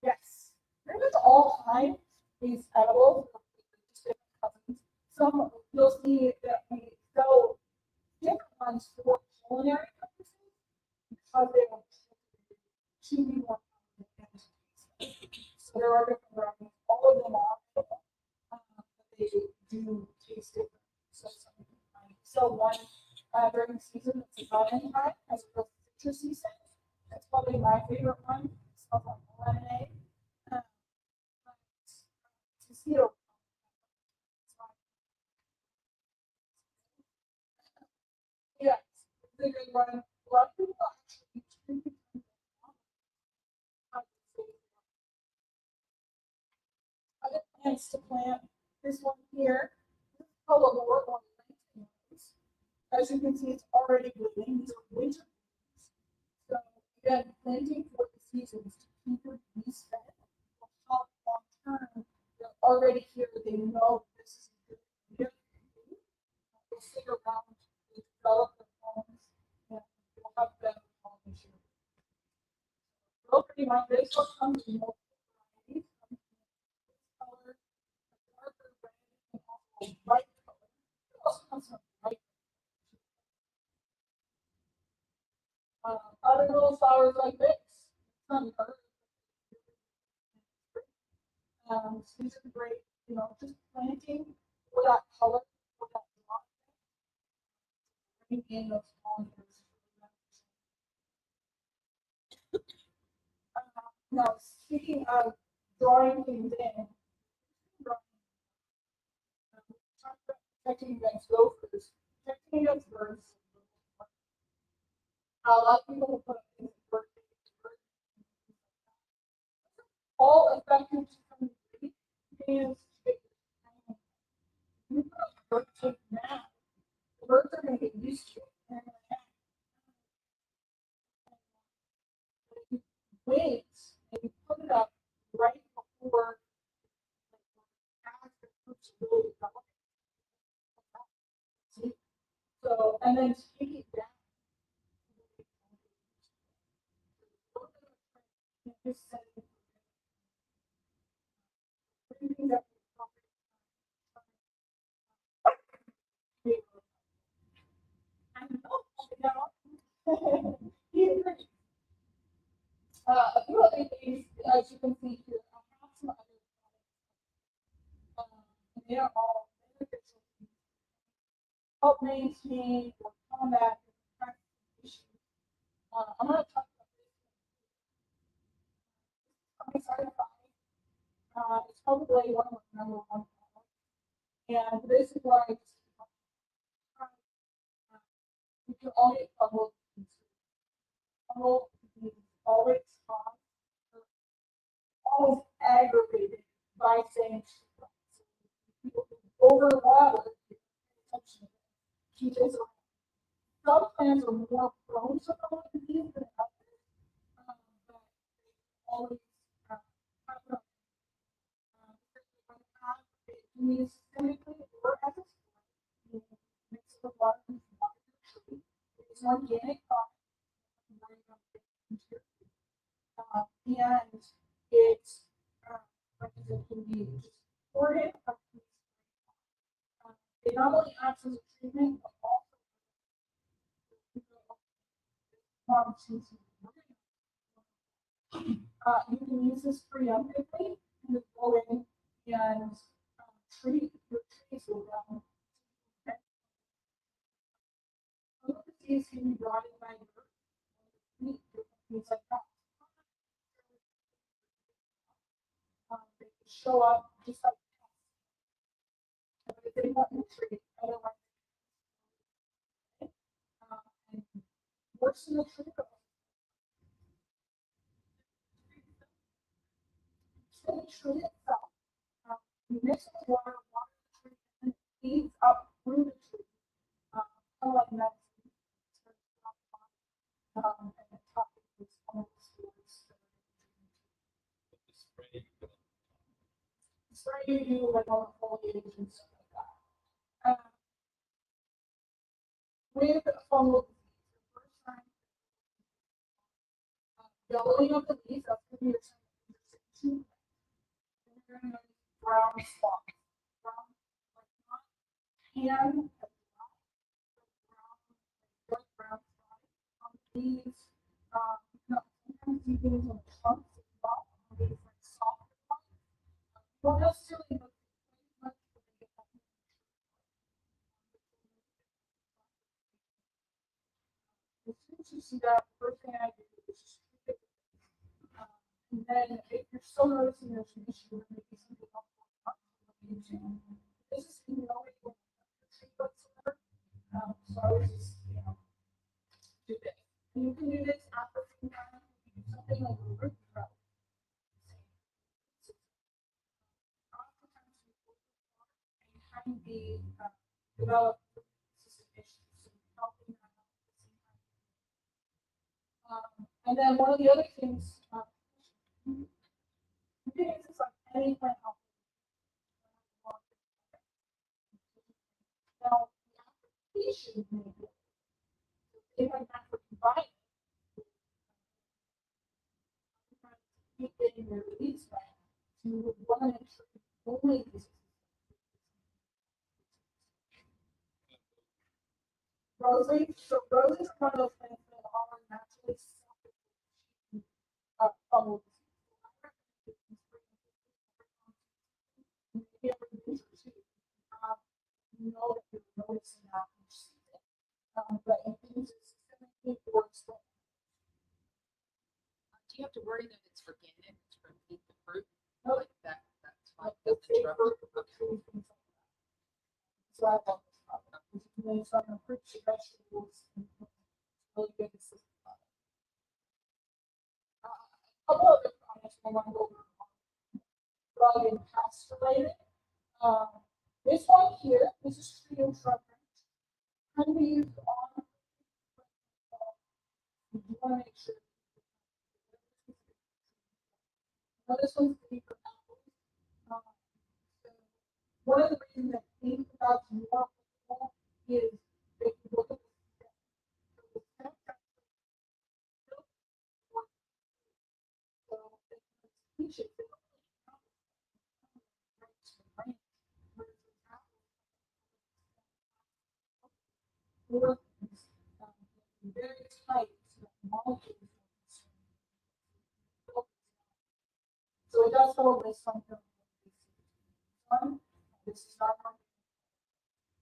yes, pretty much all time is edible. Just different cousins. Some you'll see that we sell different ones for culinary purposes because they are chewy one. So there are different varieties. All of them are edible, but they do taste different. So some you can find. So one during the season, it's about any time as a real citrusy scent. That's probably my favorite one. It smells like lemonade. Mosquito. Yes, it's a good one. A lot of people actually drink it. Other plants to plant. This one here, this is called a lower one. As you can see, it's already blooming. These are winter blooms. So again, planting for the seasons to keep your bees fed will help long term. They're already here. They know this is a good year. They'll stick around, they develop their homes, and they'll have better pollination. Real pretty much, this will come in multiple varieties. Color, darker red, and also bright color. It also comes in bright. Other little flowers like this. Some are. These are great, just planting for that color, for that drop. Bringing in those pollinators. Now, speaking of drawing things in, protecting against gophers, protecting against birds. A lot of people will put up things like bird all effective to some degree is you put up a bird cage now. The birds are going to get used to it. And they're gonna if you wait and you put it up right before as the fruits really develop. So, and then take it down. Just set it. A few other things, as you can see here, I have some other products. They are all beneficial to help maintain or combat issues. I'm going to talk about this. It's probably one of my number one products. And this is why I just you can only fungal disease always caused, always aggravated by saying people overwater keep this around. Some plants are more prone to fungal disease than others, but they always have them. Use systemically or as a spray, mix with water and water. It's an organic product. And it's it can be just poured in. It not only acts as a treatment, but also you can use this preemptively and go in and treat your trees with them. Some of the disease can be brought in by birds, things like that. show up just like. But if they want to treat, otherwise. And works in the tree. So the tree itself, you mix it with water, water the tree, and it feeds up through the tree. Kind of like medicine. And the top is almost spray you do like on the foliage and stuff like that. With fungal disease, the first time yellowing of the leaves, that's going to be your sign. And you're going to notice brown spots. Brown, like not tan, but brown, dark brown spots on the leaves. Sometimes you get into the trunks as well, on these like soft ones. You don't necessarily look much, but they get that. As soon as you see that, first thing I do is just treat it. And then if you're still noticing there's an issue, there may be something else going on. This is in no way going to treat whatsoever. So I was just, do this. And you can do this after some time. You do something like a root growth. Oftentimes we work with water and having the develop system issues. So helping that out at the same time. And then one of the other things, you can use this on any plant health. Now, the application may be, if I'm not for combine, keep getting your leads back, so you would want to make sure you only use roses. So roses are one of those plants that are naturally susceptible to fungal disease. Maybe every week or two, you know that you're noticing that each season. But if you use it systemically or explain. Do you have to worry that it's organic, it's from the fruit? No. Like that, that's fine. Like, let's say That's for trees, things like that. So I love this product. It's really from fruits to vegetables. It's really good system. A couple other products I want to go over. Drug and pest related. This one here, this is trio shrub branch. Can be used on. You do want to make sure. Now this one's to be for apples. So one of the reasons that things about more is that you look at the stem. So it's species. Very tight molecules. So it does hold this something. This is not.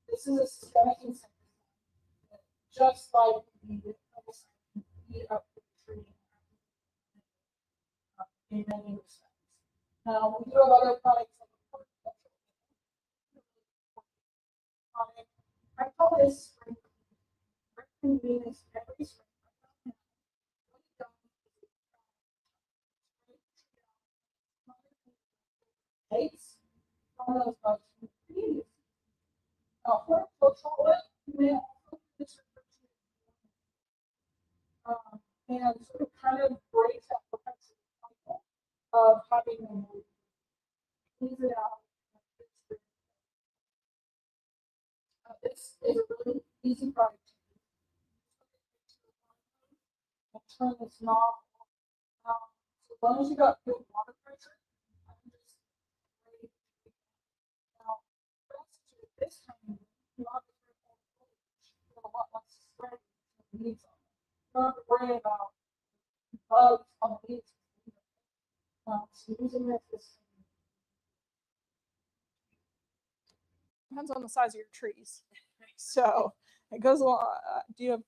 This is a systemic insecticide, just like the heat up the tree in many respects. Now we do have other products like I call this spring. Venus every spring. Eggs from those bugs from the previous. Now, horticultural oil, you may also use and sort of kind of breaks that perpetual cycle of having them squeeze it out. This is a really easy product to use. And turn this knob. So as long as you got good water pressure, I can just spray it. Now, this time, you have a lot less spray leaves on it. You don't have to worry about bugs on the leaves. So using this depends on the size of your trees. So it goes along. Do you have,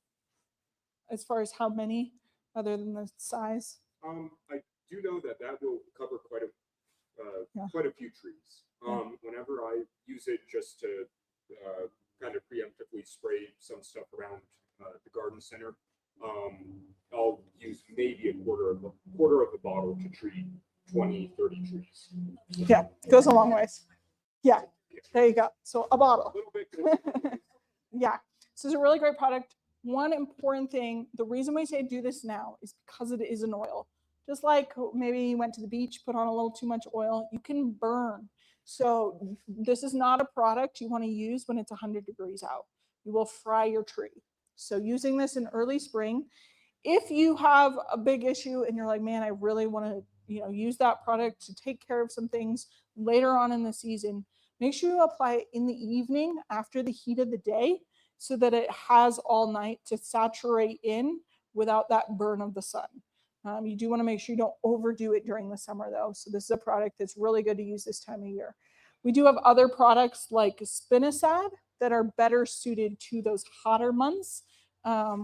as far as how many, other than the size? I do know that will cover quite a have quite a few trees. Whenever I use it just to kind of preemptively spray some stuff around the garden center, I'll use maybe a quarter of a bottle to treat 20, 30 trees. Yeah, goes a long ways. Yeah, there you go. So a A bottle. little bit. Yeah, so it's a really great product. One important thing, the reason we say do this now is because it is an oil. Just like maybe you went to the beach, put on a little too much oil, you can burn. So this is not a product you want to use when it's 100 degrees out. You will fry your tree. So using this in early spring, if you have a big issue and you're like, man, I really want to, use that product to take care of some things later on in the season, make sure you apply it in the evening after the heat of the day so that it has all night to saturate in without that burn of the sun. You do want to make sure you don't overdo it during the summer though. So this is a product that's really good to use this time of year. We do have other products like spinosad that are better suited to those hotter months. I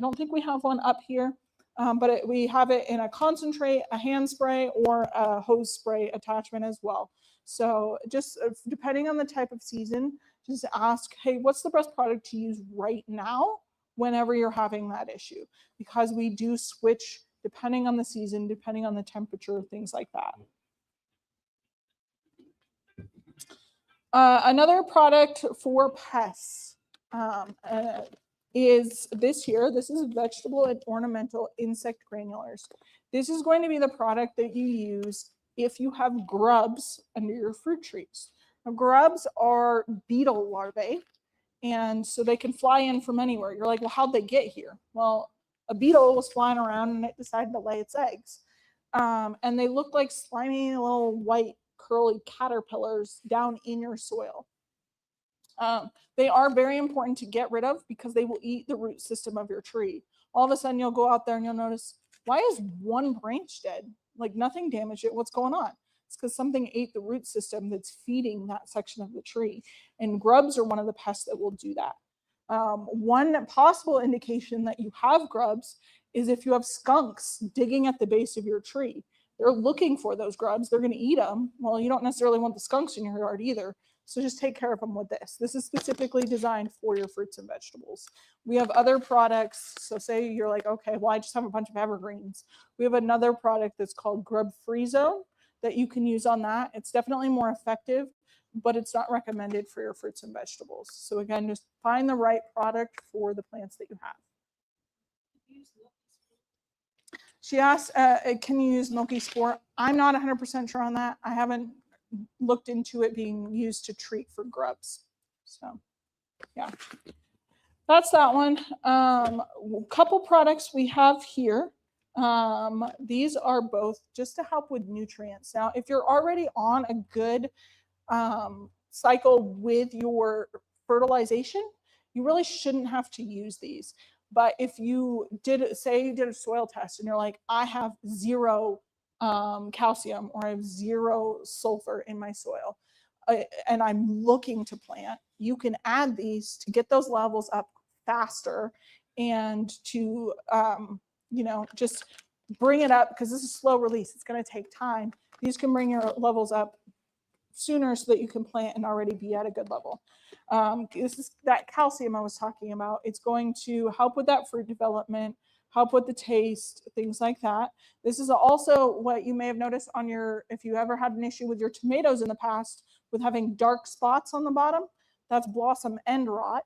don't think we have one up here, but we have it in a concentrate, a hand spray, or a hose spray attachment as well. So just depending on the type of season, just ask, hey, what's the best product to use right now whenever you're having that issue? Because we do switch depending on the season, depending on the temperature, things like that. Another product for pests is this here. This is vegetable and ornamental insect granulars. This is going to be the product that you use if you have grubs under your fruit trees. Now, grubs are beetle larvae, and so they can fly in from anywhere. You're like, well, how'd they get here? Well, a beetle was flying around and it decided to lay its eggs. And they look like slimy little white curly caterpillars down in your soil. They are very important to get rid of because they will eat the root system of your tree. All of a sudden you'll go out there and you'll notice, why is one branch dead? Like nothing damaged it, what's going on? It's because something ate the root system that's feeding that section of the tree. And grubs are one of the pests that will do that. One possible indication that you have grubs is if you have skunks digging at the base of your tree. They're looking for those grubs. They're going to eat them. Well, you don't necessarily want the skunks in your yard either. So just take care of them with this. This is specifically designed for your fruits and vegetables. We have other products. So say you're like, okay, well, I just have a bunch of evergreens. We have another product that's called Grub Free Zone that you can use on that. It's definitely more effective, but it's not recommended for your fruits and vegetables. So again, just find the right product for the plants that you have. She asked, can you use milky spore? I'm not 100% sure on that. I haven't looked into it being used to treat for grubs. So yeah, that's that one. Couple products we have here. These are both just to help with nutrients. Now, if you're already on a good cycle with your fertilization, you really shouldn't have to use these. But if you did a soil test and you're like, I have 0 calcium or I have 0 sulfur in my soil, and I'm looking to plant, you can add these to get those levels up faster and to, just bring it up, because this is slow release. It's going to take time. These can bring your levels up sooner so that you can plant and already be at a good level. This is that calcium I was talking about. It's going to help with that fruit development, help with the taste, things like that. This is also what you may have noticed on if you ever had an issue with your tomatoes in the past with having dark spots on the bottom, that's blossom end rot.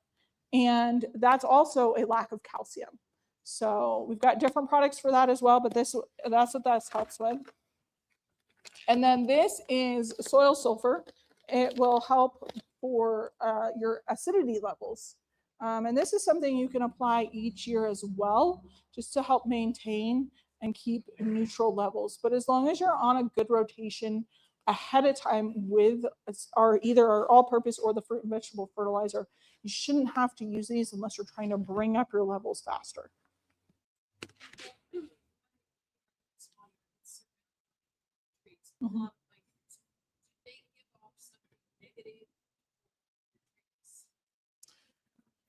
And that's also a lack of calcium. So we've got different products for that as well, but that's what that helps with. And then this is soil sulfur. It will help for your acidity levels. And this is something you can apply each year as well, just to help maintain and keep neutral levels. But as long as you're on a good rotation ahead of time with either our all-purpose or the fruit and vegetable fertilizer, you shouldn't have to use these unless you're trying to bring up your levels faster. Mm-hmm.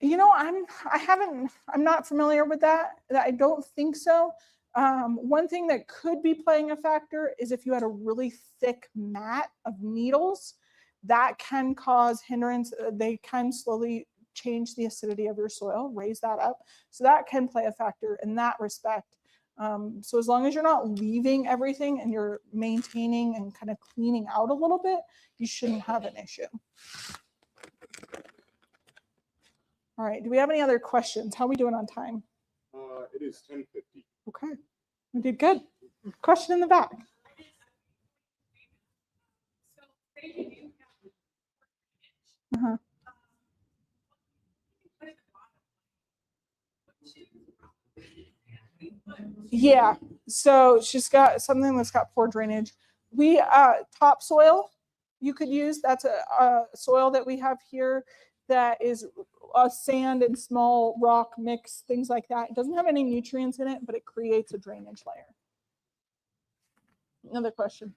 I'm not familiar with that. I don't think so. One thing that could be playing a factor is if you had a really thick mat of needles, that can cause hindrance. They can slowly change the acidity of your soil, raise that up. So that can play a factor in that respect. So as long as you're not leaving everything and you're maintaining and kind of cleaning out a little bit, you shouldn't have an issue. All right, do we have any other questions? How are we doing on time? It is 10:50. Okay, we did good. Question in the back. So say you do have Uh-huh. Yeah, so she's got something that's got poor drainage. We topsoil you could use. That's a soil that we have here that is sand and small rock mix, things like that. It doesn't have any nutrients in it, but it creates a drainage layer. Another question.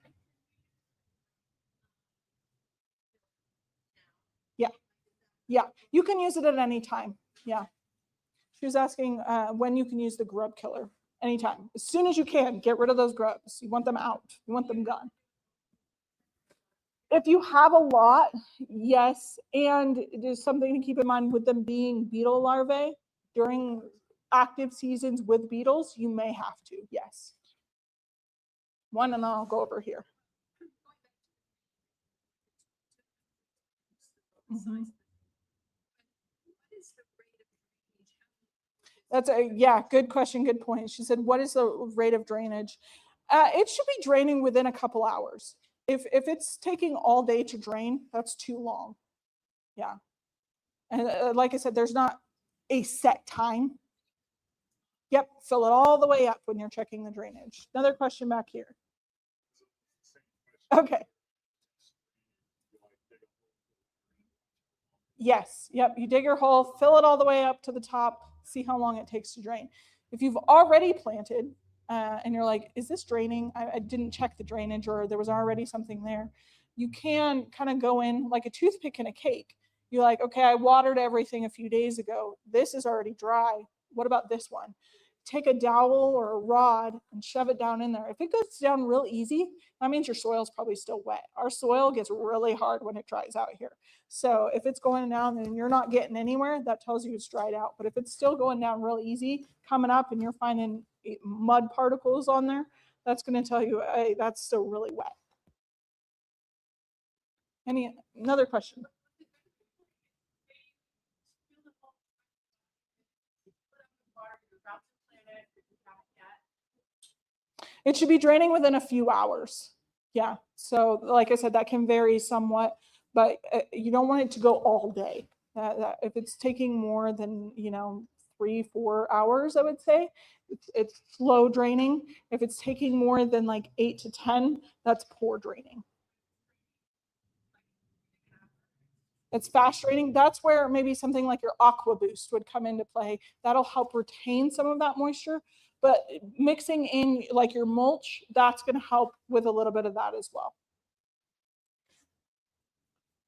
Yeah, you can use it at any time. Yeah. She was asking when you can use the grub killer. Anytime. As soon as you can, get rid of those grubs. You want them out. You want them gone. If you have a lot, yes. And there's something to keep in mind with them being beetle larvae during active seasons with beetles, you may have to, yes. One, and then I'll go over here. Mm-hmm. That's yeah, good question, good point. She said, what is the rate of drainage? It should be draining within a couple hours. If it's taking all day to drain, that's too long. Yeah. And like I said, there's not a set time. Yep, fill it all the way up when you're checking the drainage. Another question back here. Okay. Yes, yep, you dig your hole, fill it all the way up to the top, see how long it takes to drain. If you've already planted and you're like, is this draining? I didn't check the drainage or there was already something there. You can kind of go in like a toothpick in a cake. You're like, okay, I watered everything a few days ago. This is already dry. What about this one? Take a dowel or a rod and shove it down in there. If it goes down real easy, that means your soil's probably still wet. Our soil gets really hard when it dries out here. So if it's going down and you're not getting anywhere, that tells you it's dried out. But if it's still going down real easy, coming up and you're finding mud particles on there, that's going to tell you, hey, that's still really wet. Another question? It should be draining within a few hours. Yeah. So like I said, that can vary somewhat, but you don't want it to go all day. If it's taking more than, 3-4 hours, I would say it's slow draining. If it's taking more than like 8 to 10, that's poor draining. It's fast draining. That's where maybe something like your Aqua Boost would come into play. That'll help retain some of that moisture. But mixing in like your mulch, that's going to help with a little bit of that as well.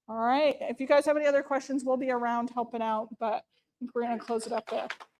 All right. If you guys have any other questions, we'll be around helping out, but I think we're going to close it up there.